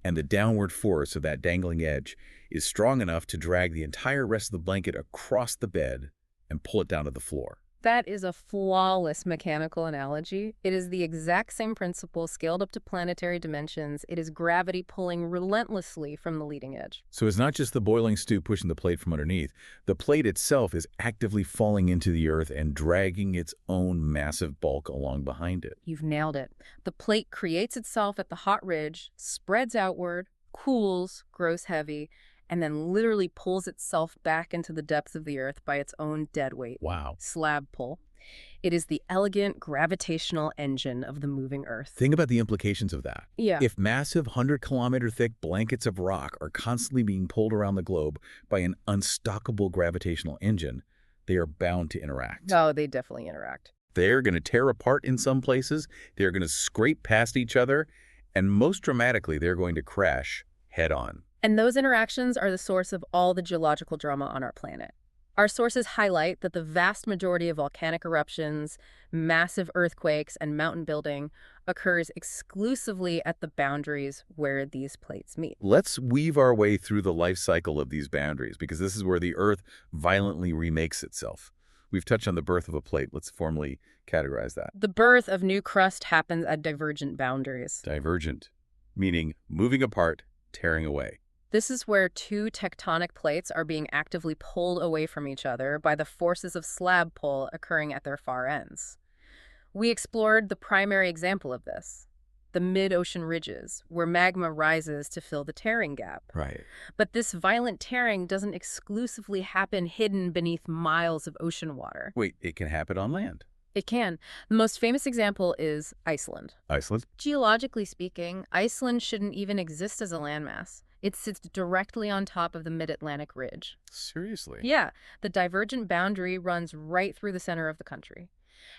Speaker 1: And the downward force of that dangling edge is strong enough to drag the entire rest of the blanket across the bed and pull it down to the floor.
Speaker 2: That is a flawless mechanical analogy. It is the exact same principle scaled up to planetary dimensions. It is gravity pulling relentlessly from the leading edge.
Speaker 1: So it's not just the boiling stew pushing the plate from underneath. The plate itself is actively falling into the earth and dragging its own massive bulk along behind it.
Speaker 2: You've nailed it. The plate creates itself at the hot ridge, spreads outward, cools, grows heavy, and then literally pulls itself back into the depths of the earth by its own dead weight.
Speaker 1: Wow.
Speaker 2: Slab pull. It is the elegant gravitational engine of the moving Earth.
Speaker 1: Think about the implications of that.
Speaker 2: Yeah.
Speaker 1: If massive 100-kilometer-thick blankets of rock are constantly being pulled around the globe by an unstoppable gravitational engine, they are bound to interact.
Speaker 2: Oh, they definitely interact.
Speaker 1: They're going to tear apart in some places, they're going to scrape past each other, and most dramatically, they're going to crash head-on.
Speaker 2: And those interactions are the source of all the geological drama on our planet. Our sources highlight that the vast majority of volcanic eruptions, massive earthquakes, and mountain building occurs exclusively at the boundaries where these plates meet.
Speaker 1: Let's weave our way through the life cycle of these boundaries, because this is where the Earth violently remakes itself. We've touched on the birth of a plate. Let's formally categorize that.
Speaker 2: The birth of new crust happens at divergent boundaries.
Speaker 1: Divergent, meaning moving apart, tearing away.
Speaker 2: This is where two tectonic plates are being actively pulled away from each other by the forces of slab pull occurring at their far ends. We explored the primary example of this, the mid-ocean ridges, where magma rises to fill the tearing gap.
Speaker 1: Right.
Speaker 2: But this violent tearing doesn't exclusively happen hidden beneath miles of ocean water.
Speaker 1: Wait, it can happen on land.
Speaker 2: It can. The most famous example is Iceland.
Speaker 1: Iceland?
Speaker 2: Geologically speaking, Iceland shouldn't even exist as a landmass. It sits directly on top of the mid-Atlantic ridge.
Speaker 1: Seriously?
Speaker 2: Yeah, the divergent boundary runs right through the center of the country.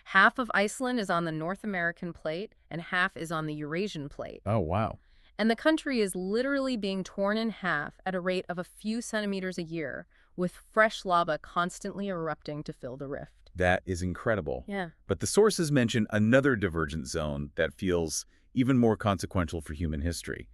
Speaker 2: Half of Iceland is on the North American plate, and half is on the Eurasian plate.
Speaker 1: Oh, wow.
Speaker 2: And the country is literally being torn in half at a rate of a few centimeters a year, with fresh lava constantly erupting to fill the rift.
Speaker 1: That is incredible.
Speaker 2: Yeah.
Speaker 1: But the sources mention another divergent zone that feels even more consequential for human history.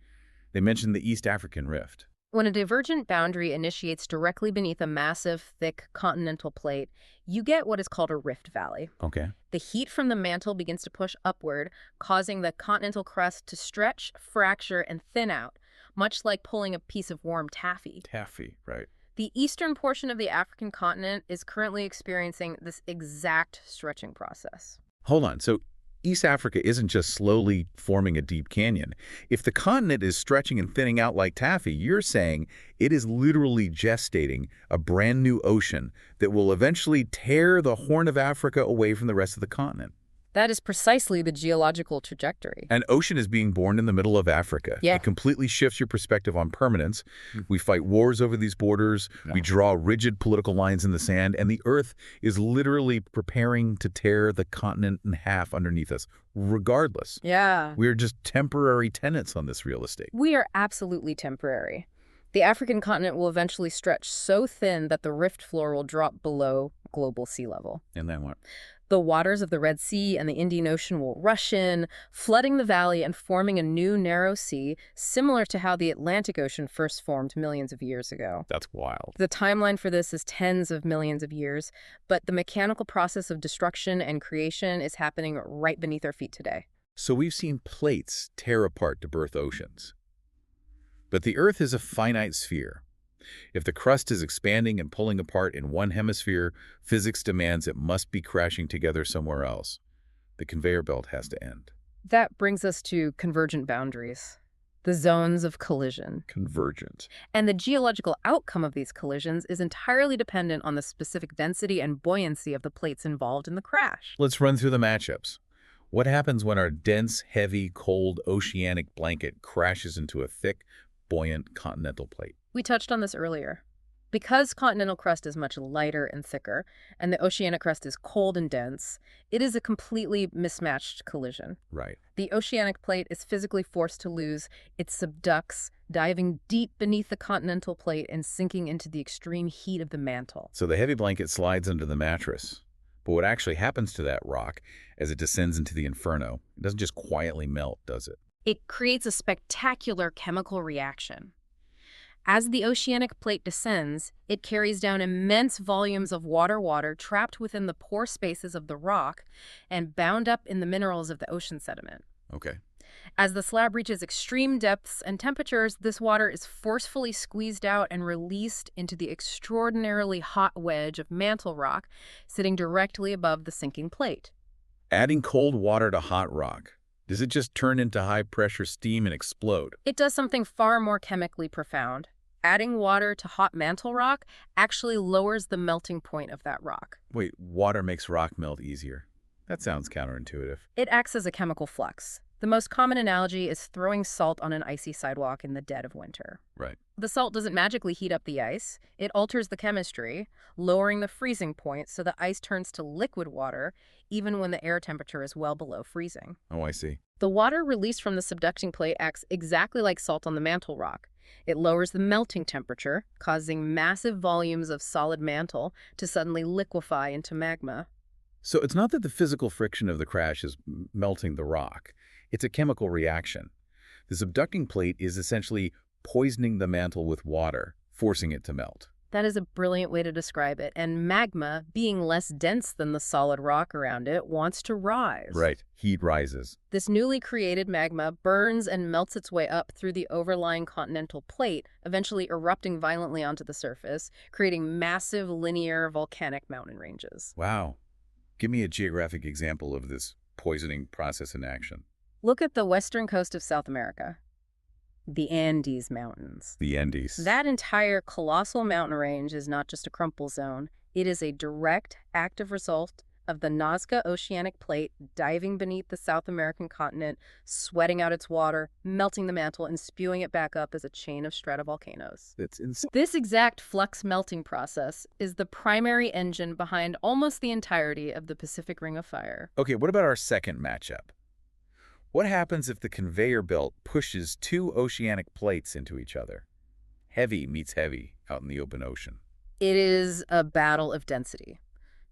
Speaker 1: They mention the East African Rift.
Speaker 2: When a divergent boundary initiates directly beneath a massive, thick continental plate, you get what is called a rift valley.
Speaker 1: Okay.
Speaker 2: The heat from the mantle begins to push upward, causing the continental crust to stretch, fracture, and thin out, much like pulling a piece of warm taffy.
Speaker 1: Taffy, right.
Speaker 2: The eastern portion of the African continent is currently experiencing this exact stretching process.
Speaker 1: Hold on. So East Africa isn't just slowly forming a deep canyon. If the continent is stretching and thinning out like taffy, you're saying it is literally gestating a brand new ocean that will eventually tear the Horn of Africa away from the rest of the continent.
Speaker 2: That is precisely the geological trajectory.
Speaker 1: An ocean is being born in the middle of Africa.
Speaker 2: Yeah.
Speaker 1: It completely shifts your perspective on permanence. We fight wars over these borders.
Speaker 3: Yeah.
Speaker 1: We draw rigid political lines in the sand, and the Earth is literally preparing to tear the continent in half underneath us, regardless.
Speaker 2: Yeah.
Speaker 1: We're just temporary tenants on this real estate.
Speaker 2: We are absolutely temporary. The African continent will eventually stretch so thin that the rift floor will drop below global sea level.
Speaker 1: And then what?
Speaker 2: The waters of the Red Sea and the Indian Ocean will rush in, flooding the valley and forming a new narrow sea, similar to how the Atlantic Ocean first formed millions of years ago.
Speaker 1: That's wild.
Speaker 2: The timeline for this is tens of millions of years, but the mechanical process of destruction and creation is happening right beneath our feet today.
Speaker 1: So we've seen plates tear apart to birth oceans. But the Earth is a finite sphere. If the crust is expanding and pulling apart in one hemisphere, physics demands it must be crashing together somewhere else. The conveyor belt has to end.
Speaker 2: That brings us to convergent boundaries, the zones of collision.
Speaker 1: Convergent.
Speaker 2: And the geological outcome of these collisions is entirely dependent on the specific density and buoyancy of the plates involved in the crash.
Speaker 1: Let's run through the matchups. What happens when our dense, heavy, cold oceanic blanket crashes into a thick, buoyant continental plate?
Speaker 2: We touched on this earlier. Because continental crust is much lighter and thicker, and the oceanic crust is cold and dense, it is a completely mismatched collision.
Speaker 1: Right.
Speaker 2: The oceanic plate is physically forced to lose its subducts, diving deep beneath the continental plate and sinking into the extreme heat of the mantle.
Speaker 1: So the heavy blanket slides under the mattress. But what actually happens to that rock as it descends into the inferno? It doesn't just quietly melt, does it?
Speaker 2: It creates a spectacular chemical reaction. As the oceanic plate descends, it carries down immense volumes of water trapped within the pore spaces of the rock and bound up in the minerals of the ocean sediment.
Speaker 1: Okay.
Speaker 2: As the slab reaches extreme depths and temperatures, this water is forcefully squeezed out and released into the extraordinarily hot wedge of mantle rock sitting directly above the sinking plate.
Speaker 1: Adding cold water to hot rock, does it just turn into high-pressure steam and explode?
Speaker 2: It does something far more chemically profound. Adding water to hot mantle rock actually lowers the melting point of that rock.
Speaker 1: Wait, water makes rock melt easier. That sounds counterintuitive.
Speaker 2: It acts as a chemical flux. The most common analogy is throwing salt on an icy sidewalk in the dead of winter.
Speaker 1: Right.
Speaker 2: The salt doesn't magically heat up the ice. It alters the chemistry, lowering the freezing point so the ice turns to liquid water even when the air temperature is well below freezing.
Speaker 1: Oh, I see.
Speaker 2: The water released from the subducting plate acts exactly like salt on the mantle rock. It lowers the melting temperature, causing massive volumes of solid mantle to suddenly liquefy into magma.
Speaker 1: So it's not that the physical friction of the crash is melting the rock. It's a chemical reaction. The subducting plate is essentially poisoning the mantle with water, forcing it to melt.
Speaker 2: That is a brilliant way to describe it. And magma, being less dense than the solid rock around it, wants to rise.
Speaker 1: Right. Heat rises.
Speaker 2: This newly created magma burns and melts its way up through the overlying continental plate, eventually erupting violently onto the surface, creating massive linear volcanic mountain ranges.
Speaker 1: Wow. Give me a geographic example of this poisoning process in action.
Speaker 2: Look at the western coast of South America. The Andes Mountains.
Speaker 1: The Andes.
Speaker 2: That entire colossal mountain range is not just a crumple zone. It is a direct, active result of the Nazca Oceanic Plate diving beneath the South American continent, sweating out its water, melting the mantle, and spewing it back up as a chain of stratovolcanoes.
Speaker 1: That's insane.
Speaker 2: This exact flux melting process is the primary engine behind almost the entirety of the Pacific Ring of Fire.
Speaker 1: Okay, what about our second matchup? What happens if the conveyor belt pushes two oceanic plates into each other? Heavy meets heavy out in the open ocean.
Speaker 2: It is a battle of density.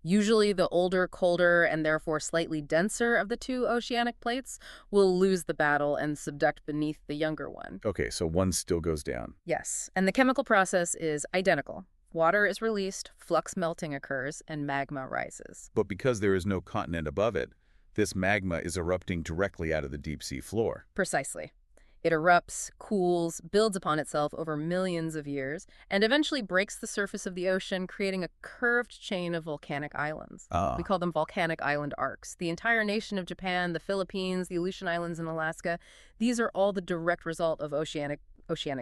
Speaker 2: Usually the older, colder, and therefore slightly denser of the two oceanic plates will lose the battle and subduct beneath the younger one.
Speaker 1: Okay, so one still goes down.
Speaker 2: Yes, and the chemical process is identical. Water is released, flux melting occurs, and magma rises.
Speaker 1: But because there is no continent above it, this magma is erupting directly out of the deep sea floor.
Speaker 2: Precisely. It erupts, cools, builds upon itself over millions of years, and eventually breaks the surface of the ocean, creating a curved chain of volcanic islands. We call them volcanic island arcs. The entire nation of Japan, the Philippines, the Aleutian Islands, and Alaska, these are all the direct result of oceanic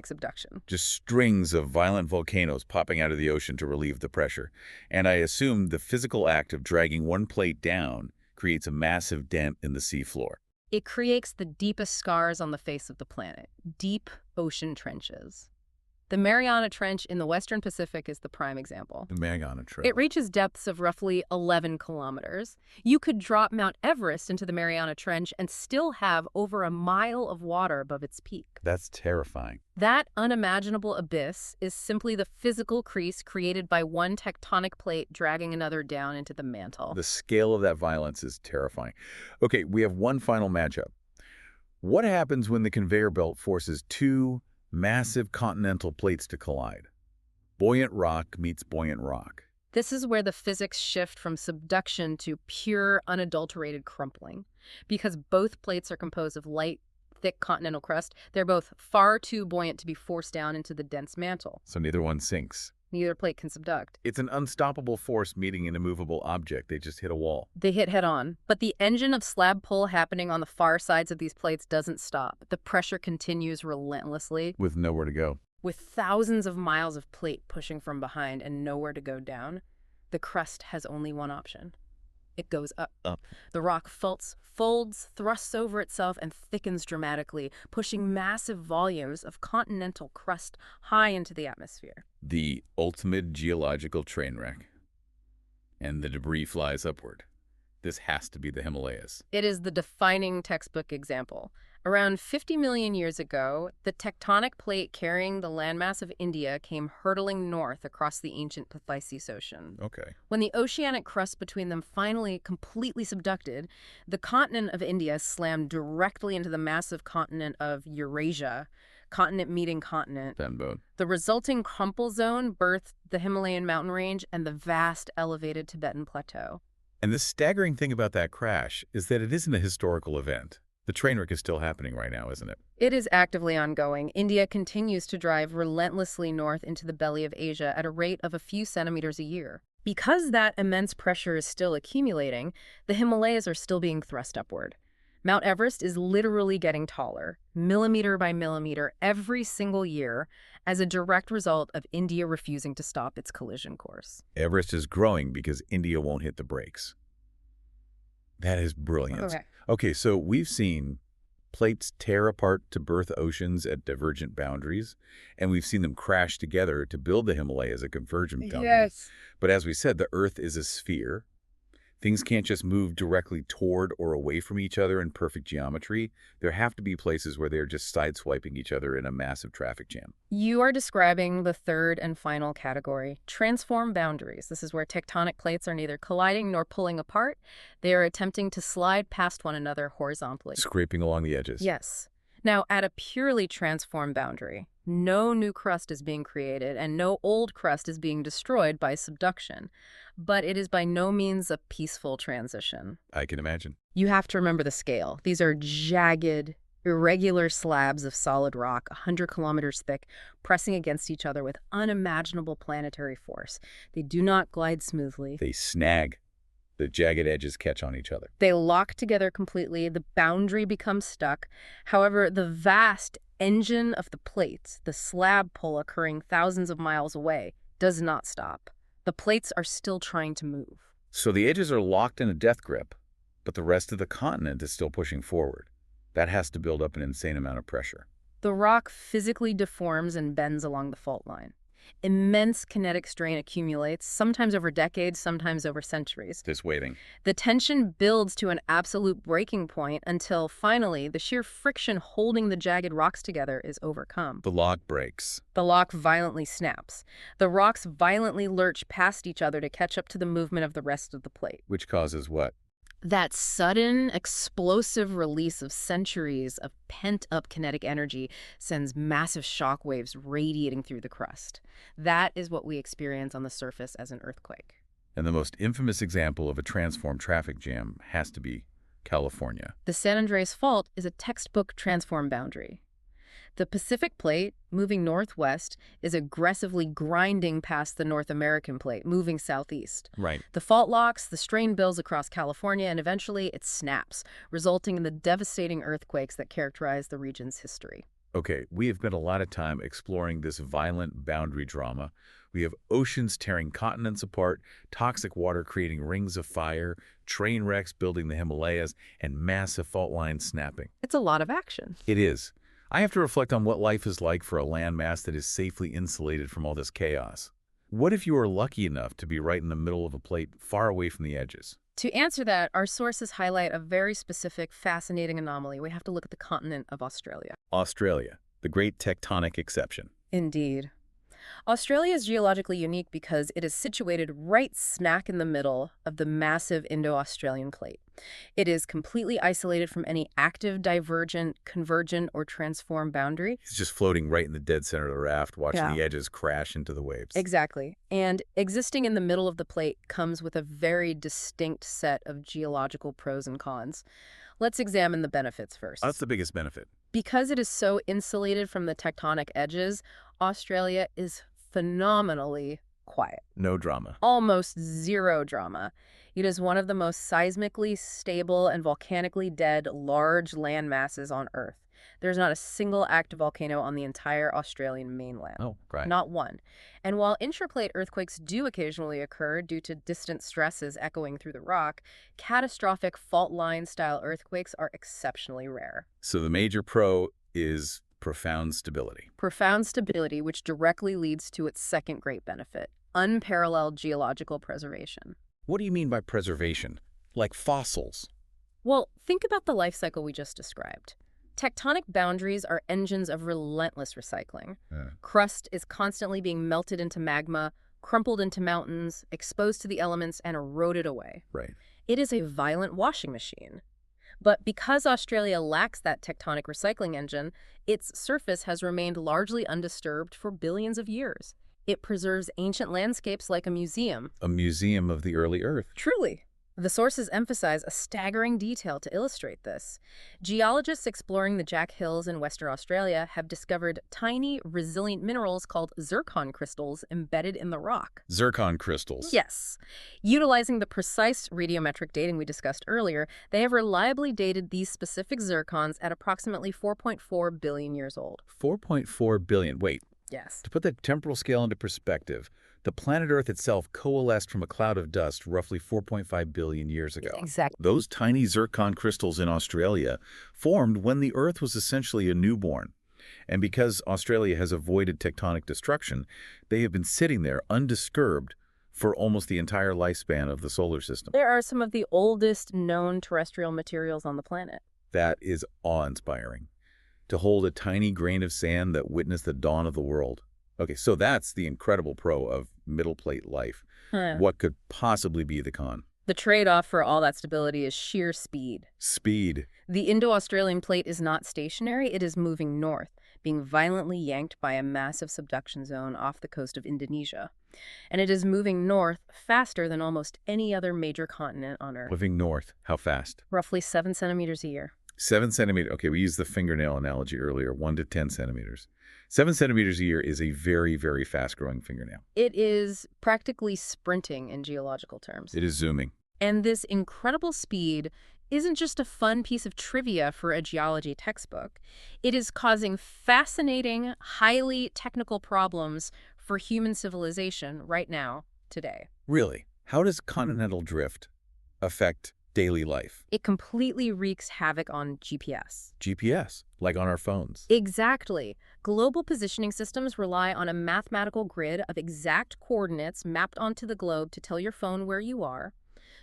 Speaker 2: subduction.
Speaker 1: Just strings of violent volcanoes popping out of the ocean to relieve the pressure. And I assume the physical act of dragging one plate down creates a massive dent in the seafloor.
Speaker 2: It creates the deepest scars on the face of the planet, deep ocean trenches. The Mariana Trench in the Western Pacific is the prime example.
Speaker 1: The Mariana Trench.
Speaker 2: It reaches depths of roughly 11 kilometers. You could drop Mount Everest into the Mariana Trench and still have over a mile of water above its peak.
Speaker 1: That's terrifying.
Speaker 2: That unimaginable abyss is simply the physical crease created by one tectonic plate dragging another down into the mantle.
Speaker 1: The scale of that violence is terrifying. Okay, we have one final matchup. What happens when the conveyor belt forces two massive continental plates to collide? Buoyant rock meets buoyant rock.
Speaker 2: This is where the physics shift from subduction to pure, unadulterated crumpling. Because both plates are composed of light, thick continental crust, they're both far too buoyant to be forced down into the dense mantle.
Speaker 1: So neither one sinks.
Speaker 2: Neither plate can subduct.
Speaker 1: It's an unstoppable force meeting an immovable object. They just hit a wall.
Speaker 2: They hit head-on. But the engine of slab pull happening on the far sides of these plates doesn't stop. The pressure continues relentlessly.
Speaker 1: With nowhere to go.
Speaker 2: With thousands of miles of plate pushing from behind and nowhere to go down, the crust has only one option. It goes up. The rock folds, thrusts over itself, and thickens dramatically, pushing massive volumes of continental crust high into the atmosphere.
Speaker 1: The ultimate geological train wreck. And the debris flies upward. This has to be the Himalayas.
Speaker 2: It is the defining textbook example. Around 50 million years ago, the tectonic plate carrying the landmass of India came hurtling north across the ancient Pacific Ocean.
Speaker 1: Okay.
Speaker 2: When the oceanic crust between them finally completely subducted, the continent of India slammed directly into the massive continent of Eurasia, continent meeting continent.
Speaker 1: Tenboat.
Speaker 2: The resulting crumple zone birthed the Himalayan mountain range and the vast elevated Tibetan plateau.
Speaker 1: And the staggering thing about that crash is that it isn't a historical event. The train wreck is still happening right now, isn't it?
Speaker 2: It is actively ongoing. India continues to drive relentlessly north into the belly of Asia at a rate of a few centimeters a year. Because that immense pressure is still accumulating, the Himalayas are still being thrust upward. Mount Everest is literally getting taller, millimeter by millimeter, every single year, as a direct result of India refusing to stop its collision course.
Speaker 1: Everest is growing because India won't hit the brakes. That is brilliant.
Speaker 2: Okay.
Speaker 1: Okay, so we've seen plates tear apart to birth oceans at divergent boundaries, and we've seen them crash together to build the Himalayas at convergent boundaries.
Speaker 2: Yes.
Speaker 1: But as we said, the Earth is a sphere. Things can't just move directly toward or away from each other in perfect geometry. There have to be places where they're just sideswiping each other in a massive traffic jam.
Speaker 2: You are describing the third and final category, transform boundaries. This is where tectonic plates are neither colliding nor pulling apart. They are attempting to slide past one another horizontally.
Speaker 1: Scraping along the edges.
Speaker 2: Yes. Now, at a purely transformed boundary, no new crust is being created and no old crust is being destroyed by subduction. But it is by no means a peaceful transition.
Speaker 1: I can imagine.
Speaker 2: You have to remember the scale. These are jagged, irregular slabs of solid rock, 100 kilometers thick, pressing against each other with unimaginable planetary force. They do not glide smoothly.
Speaker 1: They snag. The jagged edges catch on each other.
Speaker 2: They lock together completely. The boundary becomes stuck. However, the vast engine of the plates, the slab pull occurring thousands of miles away, does not stop. The plates are still trying to move.
Speaker 1: So the edges are locked in a death grip, but the rest of the continent is still pushing forward. That has to build up an insane amount of pressure.
Speaker 2: The rock physically deforms and bends along the fault line. Immense kinetic strain accumulates, sometimes over decades, sometimes over centuries.
Speaker 1: Just waiting.
Speaker 2: The tension builds to an absolute breaking point until, finally, the sheer friction holding the jagged rocks together is overcome.
Speaker 1: The lock breaks.
Speaker 2: The lock violently snaps. The rocks violently lurch past each other to catch up to the movement of the rest of the plate.
Speaker 1: Which causes what?
Speaker 2: That sudden, explosive release of centuries of pent-up kinetic energy sends massive shock waves radiating through the crust. That is what we experience on the surface as an earthquake.
Speaker 1: And the most infamous example of a transformed traffic jam has to be California.
Speaker 2: The San Andreas Fault is a textbook transform boundary. The Pacific Plate, moving northwest, is aggressively grinding past the North American Plate, moving southeast.
Speaker 1: Right.
Speaker 2: The fault locks, the strain builds across California, and eventually it snaps, resulting in the devastating earthquakes that characterize the region's history.
Speaker 1: Okay, we have spent a lot of time exploring this violent boundary drama. We have oceans tearing continents apart, toxic water creating rings of fire, train wrecks building the Himalayas, and massive fault lines snapping.
Speaker 2: It's a lot of action.
Speaker 1: It is. I have to reflect on what life is like for a landmass that is safely insulated from all this chaos. What if you are lucky enough to be right in the middle of a plate, far away from the edges?
Speaker 2: To answer that, our sources highlight a very specific, fascinating anomaly. We have to look at the continent of Australia.
Speaker 1: Australia, the great tectonic exception.
Speaker 2: Indeed. Australia is geologically unique because it is situated right smack in the middle of the massive Indo-Australian plate. It is completely isolated from any active, divergent, convergent, or transform boundary.
Speaker 1: It's just floating right in the dead center of the raft, watching
Speaker 2: Yeah.
Speaker 1: the edges crash into the waves.
Speaker 2: Exactly. And existing in the middle of the plate comes with a very distinct set of geological pros and cons. Let's examine the benefits first.
Speaker 1: That's the biggest benefit.
Speaker 2: Because it is so insulated from the tectonic edges, Australia is phenomenally quiet.
Speaker 1: No drama.
Speaker 2: Almost zero drama. It is one of the most seismically stable and volcanically dead large land masses on Earth. There's not a single active volcano on the entire Australian mainland.
Speaker 1: Oh, right.
Speaker 2: Not one. And while intraplate earthquakes do occasionally occur due to distant stresses echoing through the rock, catastrophic fault line-style earthquakes are exceptionally rare.
Speaker 1: So the major pro is profound stability.
Speaker 2: Profound stability, which directly leads to its second great benefit, unparalleled geological preservation.
Speaker 1: What do you mean by preservation? Like fossils?
Speaker 2: Well, think about the life cycle we just described. Tectonic boundaries are engines of relentless recycling. Crust is constantly being melted into magma, crumpled into mountains, exposed to the elements, and eroded away.
Speaker 1: Right.
Speaker 2: It is a violent washing machine. But because Australia lacks that tectonic recycling engine, its surface has remained largely undisturbed for billions of years. It preserves ancient landscapes like a museum.
Speaker 1: A museum of the early Earth.
Speaker 2: Truly. The sources emphasize a staggering detail to illustrate this. Geologists exploring the Jack Hills in Western Australia have discovered tiny, resilient minerals called zircon crystals embedded in the rock.
Speaker 1: Zircon crystals.
Speaker 2: Yes. Utilizing the precise radiometric dating we discussed earlier, they have reliably dated these specific zircons at approximately 4.4 billion years old.
Speaker 1: 4.4 billion. Wait,
Speaker 2: Yes.
Speaker 1: to put that temporal scale into perspective, the planet Earth itself coalesced from a cloud of dust roughly 4.5 billion years ago.
Speaker 2: Exactly.
Speaker 1: Those tiny zircon crystals in Australia formed when the Earth was essentially a newborn. And because Australia has avoided tectonic destruction, they have been sitting there undisturbed for almost the entire lifespan of the solar system.
Speaker 2: There are some of the oldest known terrestrial materials on the planet.
Speaker 1: That is awe-inspiring. To hold a tiny grain of sand that witnessed the dawn of the world. Okay, so that's the incredible pro of middle plate life. What could possibly be the con?
Speaker 2: The trade-off for all that stability is sheer speed.
Speaker 1: Speed.
Speaker 2: The Indo-Australian plate is not stationary, it is moving north, being violently yanked by a massive subduction zone off the coast of Indonesia. And it is moving north faster than almost any other major continent on Earth.
Speaker 1: Moving north. How fast?
Speaker 2: Roughly 7 centimeters a year.
Speaker 1: 7 centimeters. Okay, we used the fingernail analogy earlier, 1 to 10 centimeters. 7 centimeters a year is a very, very fast-growing fingernail.
Speaker 2: It is practically sprinting in geological terms.
Speaker 1: It is zooming.
Speaker 2: And this incredible speed isn't just a fun piece of trivia for a geology textbook. It is causing fascinating, highly technical problems for human civilization right now, today.
Speaker 1: Really? How does continental drift affect daily life?
Speaker 2: It completely wreaks havoc on GPS.
Speaker 1: GPS, like on our phones.
Speaker 2: Exactly. Global positioning systems rely on a mathematical grid of exact coordinates mapped onto the globe to tell your phone where you are,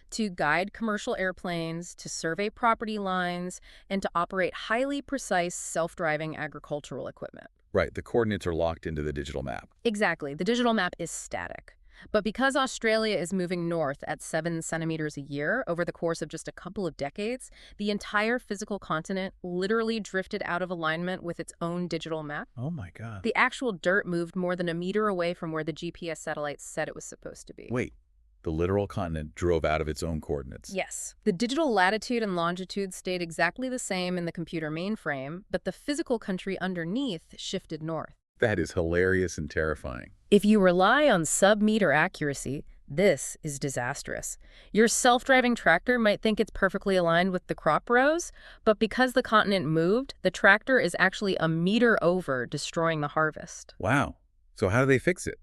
Speaker 2: to guide commercial airplanes, to survey property lines, and to operate highly precise self-driving agricultural equipment.
Speaker 1: Right, the coordinates are locked into the digital map.
Speaker 2: Exactly. The digital map is static. But because Australia is moving north at 7 centimeters a year over the course of just a couple of decades, the entire physical continent literally drifted out of alignment with its own digital map.
Speaker 1: Oh my God.
Speaker 2: The actual dirt moved more than a meter away from where the GPS satellites said it was supposed to be.
Speaker 1: Wait, the literal continent drove out of its own coordinates.
Speaker 2: Yes. The digital latitude and longitude stayed exactly the same in the computer mainframe, but the physical country underneath shifted north.
Speaker 1: That is hilarious and terrifying.
Speaker 2: If you rely on sub-meter accuracy, this is disastrous. Your self-driving tractor might think it's perfectly aligned with the crop rows, but because the continent moved, the tractor is actually a meter over, destroying the harvest.
Speaker 1: Wow. So how do they fix it?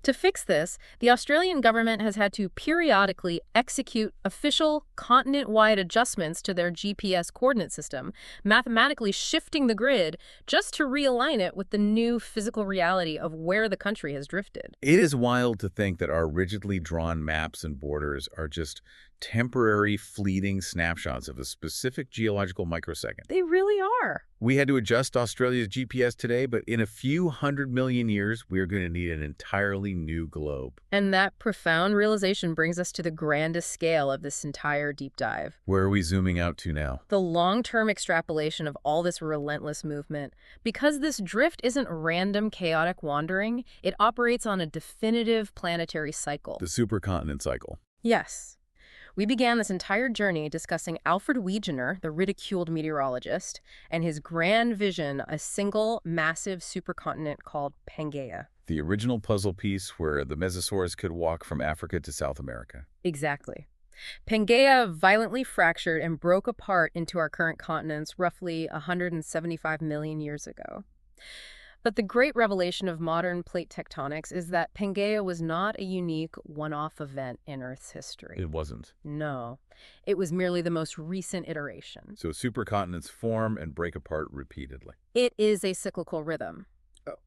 Speaker 2: To fix this, the Australian government has had to periodically execute official continent-wide adjustments to their GPS coordinate system, mathematically shifting the grid just to realign it with the new physical reality of where the country has drifted.
Speaker 1: It is wild to think that our rigidly drawn maps and borders are just temporary, fleeting snapshots of a specific geological microsecond.
Speaker 2: They really are.
Speaker 1: We had to adjust Australia's GPS today, but in a few 100 million years, we are going to need an entirely new globe.
Speaker 2: And that profound realization brings us to the grandest scale of this entire deep dive.
Speaker 1: Where are we zooming out to now?
Speaker 2: The long-term extrapolation of all this relentless movement. Because this drift isn't random, chaotic wandering, it operates on a definitive planetary cycle.
Speaker 1: The supercontinent cycle.
Speaker 2: Yes. We began this entire journey discussing Alfred Wegener, the ridiculed meteorologist, and his grand vision, a single, massive supercontinent called Pangaea.
Speaker 1: The original puzzle piece where the Mesosaurus could walk from Africa to South America.
Speaker 2: Exactly. Pangaea violently fractured and broke apart into our current continents roughly 175 million years ago. But the great revelation of modern plate tectonics is that Pangaea was not a unique one-off event in Earth's history.
Speaker 1: It wasn't.
Speaker 2: No. It was merely the most recent iteration.
Speaker 1: So supercontinents form and break apart repeatedly.
Speaker 2: It is a cyclical rhythm.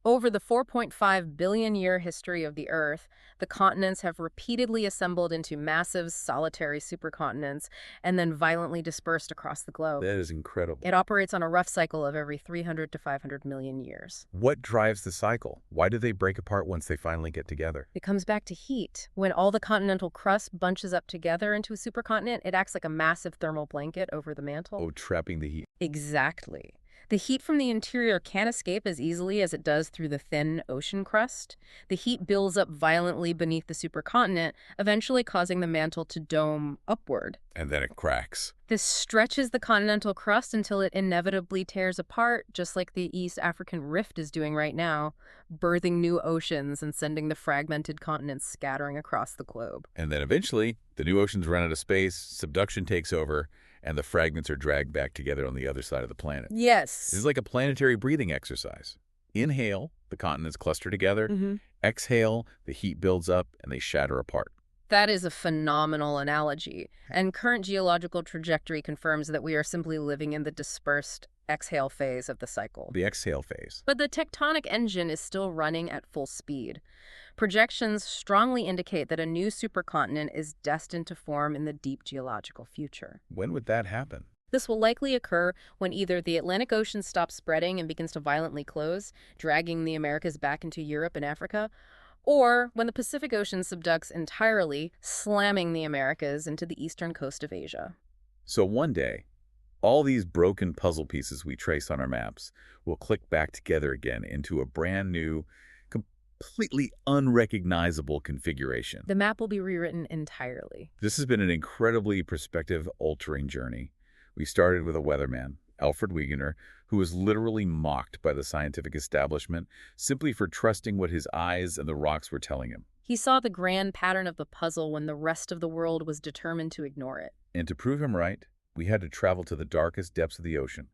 Speaker 2: Over the 4.5 billion year history of the Earth, the continents have repeatedly assembled into massive solitary supercontinents and then violently dispersed across the globe.
Speaker 1: That is incredible.
Speaker 2: It operates on a rough cycle of every 300 to 500 million years.
Speaker 1: What drives the cycle? Why do they break apart once they finally get together?
Speaker 2: It comes back to heat. When all the continental crust bunches up together into a supercontinent, it acts like a massive thermal blanket over the mantle.
Speaker 1: Oh, trapping the heat.
Speaker 2: Exactly. The heat from the interior can't escape as easily as it does through the thin ocean crust. The heat builds up violently beneath the supercontinent, eventually causing the mantle to dome upward.
Speaker 1: And then it cracks.
Speaker 2: This stretches the continental crust until it inevitably tears apart, just like the East African Rift is doing right now, birthing new oceans and sending the fragmented continents scattering across the globe.
Speaker 1: And then eventually, the new oceans run out of space, subduction takes over, and the fragments are dragged back together on the other side of the planet.
Speaker 2: Yes.
Speaker 1: This is like a planetary breathing exercise. Inhale, the continents cluster together. Exhale, the heat builds up and they shatter apart.
Speaker 2: That is a phenomenal analogy, and current geological trajectory confirms that we are simply living in the dispersed exhale phase of the cycle.
Speaker 1: The exhale phase.
Speaker 2: But the tectonic engine is still running at full speed. Projections strongly indicate that a new supercontinent is destined to form in the deep geological future.
Speaker 1: When would that happen?
Speaker 2: This will likely occur when either the Atlantic Ocean stops spreading and begins to violently close, dragging the Americas back into Europe and Africa, or when the Pacific Ocean subducts entirely, slamming the Americas into the eastern coast of Asia.
Speaker 1: So one day, all these broken puzzle pieces we trace on our maps will click back together again into a brand new, completely unrecognizable configuration.
Speaker 2: The map will be rewritten entirely.
Speaker 1: This has been an incredibly perspective-altering journey. We started with a weatherman, Alfred Wegener, who was literally mocked by the scientific establishment simply for trusting what his eyes and the rocks were telling him.
Speaker 2: He saw the grand pattern of the puzzle when the rest of the world was determined to ignore it.
Speaker 1: And to prove him right, we had to travel to the darkest depths of the ocean,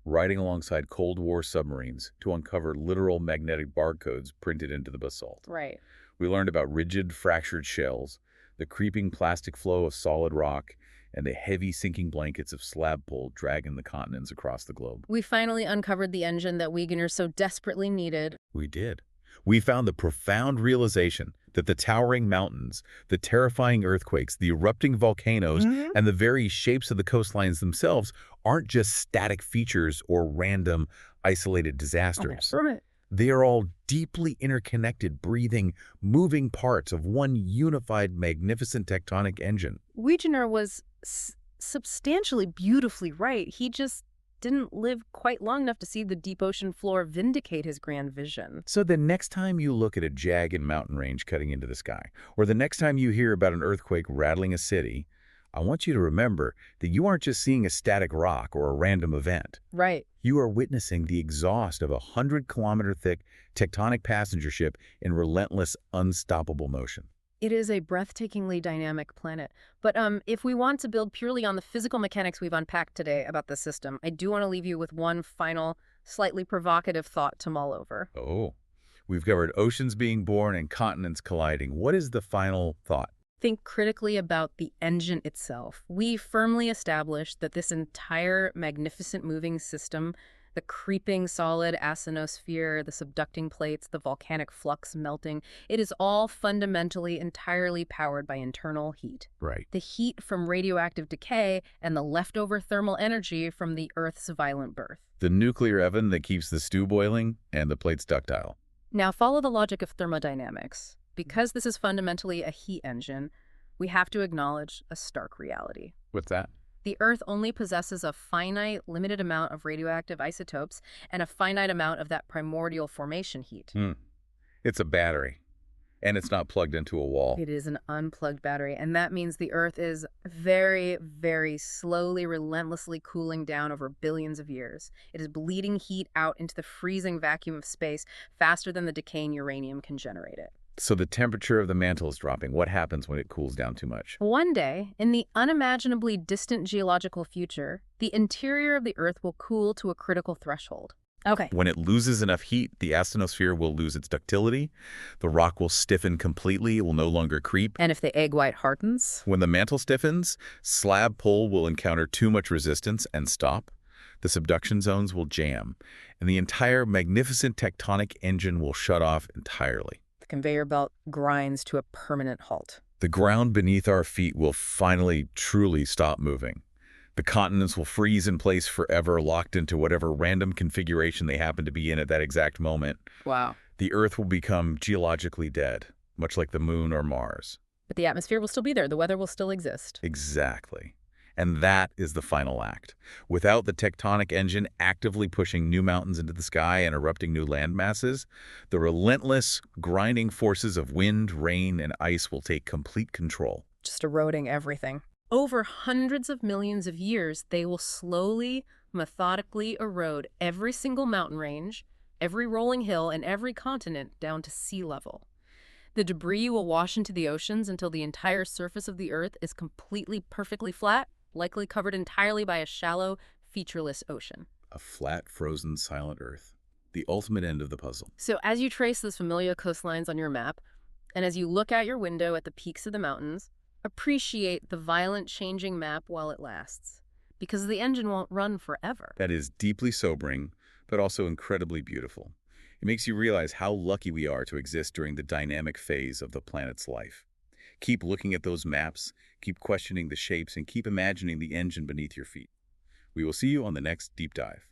Speaker 1: riding alongside Cold War submarines to uncover literal magnetic barcodes printed into the basalt.
Speaker 2: Right.
Speaker 1: We learned about rigid, fractured shells, the creeping plastic flow of solid rock, and the heavy sinking blankets of slab pull dragging the continents across the globe.
Speaker 2: We finally uncovered the engine that Wegener so desperately needed.
Speaker 1: We did. We found the profound realization that the towering mountains, the terrifying earthquakes, the erupting volcanoes, and the very shapes of the coastlines themselves aren't just static features or random, isolated disasters. They are all deeply interconnected, breathing, moving parts of one unified, magnificent tectonic engine.
Speaker 2: Wegener was substantially beautifully right. He just didn't live quite long enough to see the deep ocean floor vindicate his grand vision.
Speaker 1: So the next time you look at a jagged mountain range cutting into the sky, or the next time you hear about an earthquake rattling a city, I want you to remember that you aren't just seeing a static rock or a random event.
Speaker 2: Right.
Speaker 1: You are witnessing the exhaust of a 100-kilometer-thick tectonic passenger ship in relentless, unstoppable motion.
Speaker 2: It is a breathtakingly dynamic planet. But if we want to build purely on the physical mechanics we've unpacked today about the system, I do want to leave you with one final, slightly provocative thought to mull over.
Speaker 1: Oh, we've covered oceans being born and continents colliding. What is the final thought?
Speaker 2: Think critically about the engine itself. We firmly established that this entire magnificent moving system, the creeping solid asthenosphere, the subducting plates, the volcanic flux melting, it is all fundamentally entirely powered by internal heat.
Speaker 1: Right.
Speaker 2: The heat from radioactive decay and the leftover thermal energy from the Earth's violent birth.
Speaker 1: The nuclear oven that keeps the stew boiling and the plates ductile.
Speaker 2: Now follow the logic of thermodynamics. Because this is fundamentally a heat engine, we have to acknowledge a stark reality.
Speaker 1: What's that?
Speaker 2: The Earth only possesses a finite, limited amount of radioactive isotopes and a finite amount of that primordial formation heat.
Speaker 1: It's a battery, and it's not plugged into a wall.
Speaker 2: It is an unplugged battery, and that means the Earth is very, very slowly, relentlessly cooling down over billions of years. It is bleeding heat out into the freezing vacuum of space faster than the decaying uranium can generate it.
Speaker 1: So the temperature of the mantle is dropping. What happens when it cools down too much?
Speaker 2: One day, in the unimaginably distant geological future, the interior of the Earth will cool to a critical threshold. Okay.
Speaker 1: When it loses enough heat, the asthenosphere will lose its ductility. The rock will stiffen completely. It will no longer creep.
Speaker 2: And if the egg white hardens?
Speaker 1: When the mantle stiffens, slab pull will encounter too much resistance and stop. The subduction zones will jam, and the entire magnificent tectonic engine will shut off entirely.
Speaker 2: Conveyor belt grinds to a permanent halt.
Speaker 1: The ground beneath our feet will finally truly stop moving. The continents will freeze in place forever, locked into whatever random configuration they happen to be in at that exact moment.
Speaker 2: Wow.
Speaker 1: The Earth will become geologically dead, much like the Moon or Mars.
Speaker 2: But the atmosphere will still be there. The weather will still exist.
Speaker 1: Exactly. And that is the final act. Without the tectonic engine actively pushing new mountains into the sky and erupting new land masses, the relentless, grinding forces of wind, rain, and ice will take complete control.
Speaker 2: Just eroding everything. Over hundreds of millions of years, they will slowly, methodically erode every single mountain range, every rolling hill, and every continent down to sea level. The debris will wash into the oceans until the entire surface of the Earth is completely perfectly flat, likely covered entirely by a shallow, featureless ocean.
Speaker 1: A flat, frozen, silent Earth. The ultimate end of the puzzle.
Speaker 2: So as you trace those familiar coastlines on your map, and as you look out your window at the peaks of the mountains, appreciate the violent changing map while it lasts, because the engine won't run forever.
Speaker 1: That is deeply sobering, but also incredibly beautiful. It makes you realize how lucky we are to exist during the dynamic phase of the planet's life. Keep looking at those maps, keep questioning the shapes, and keep imagining the engine beneath your feet. We will see you on the next deep dive.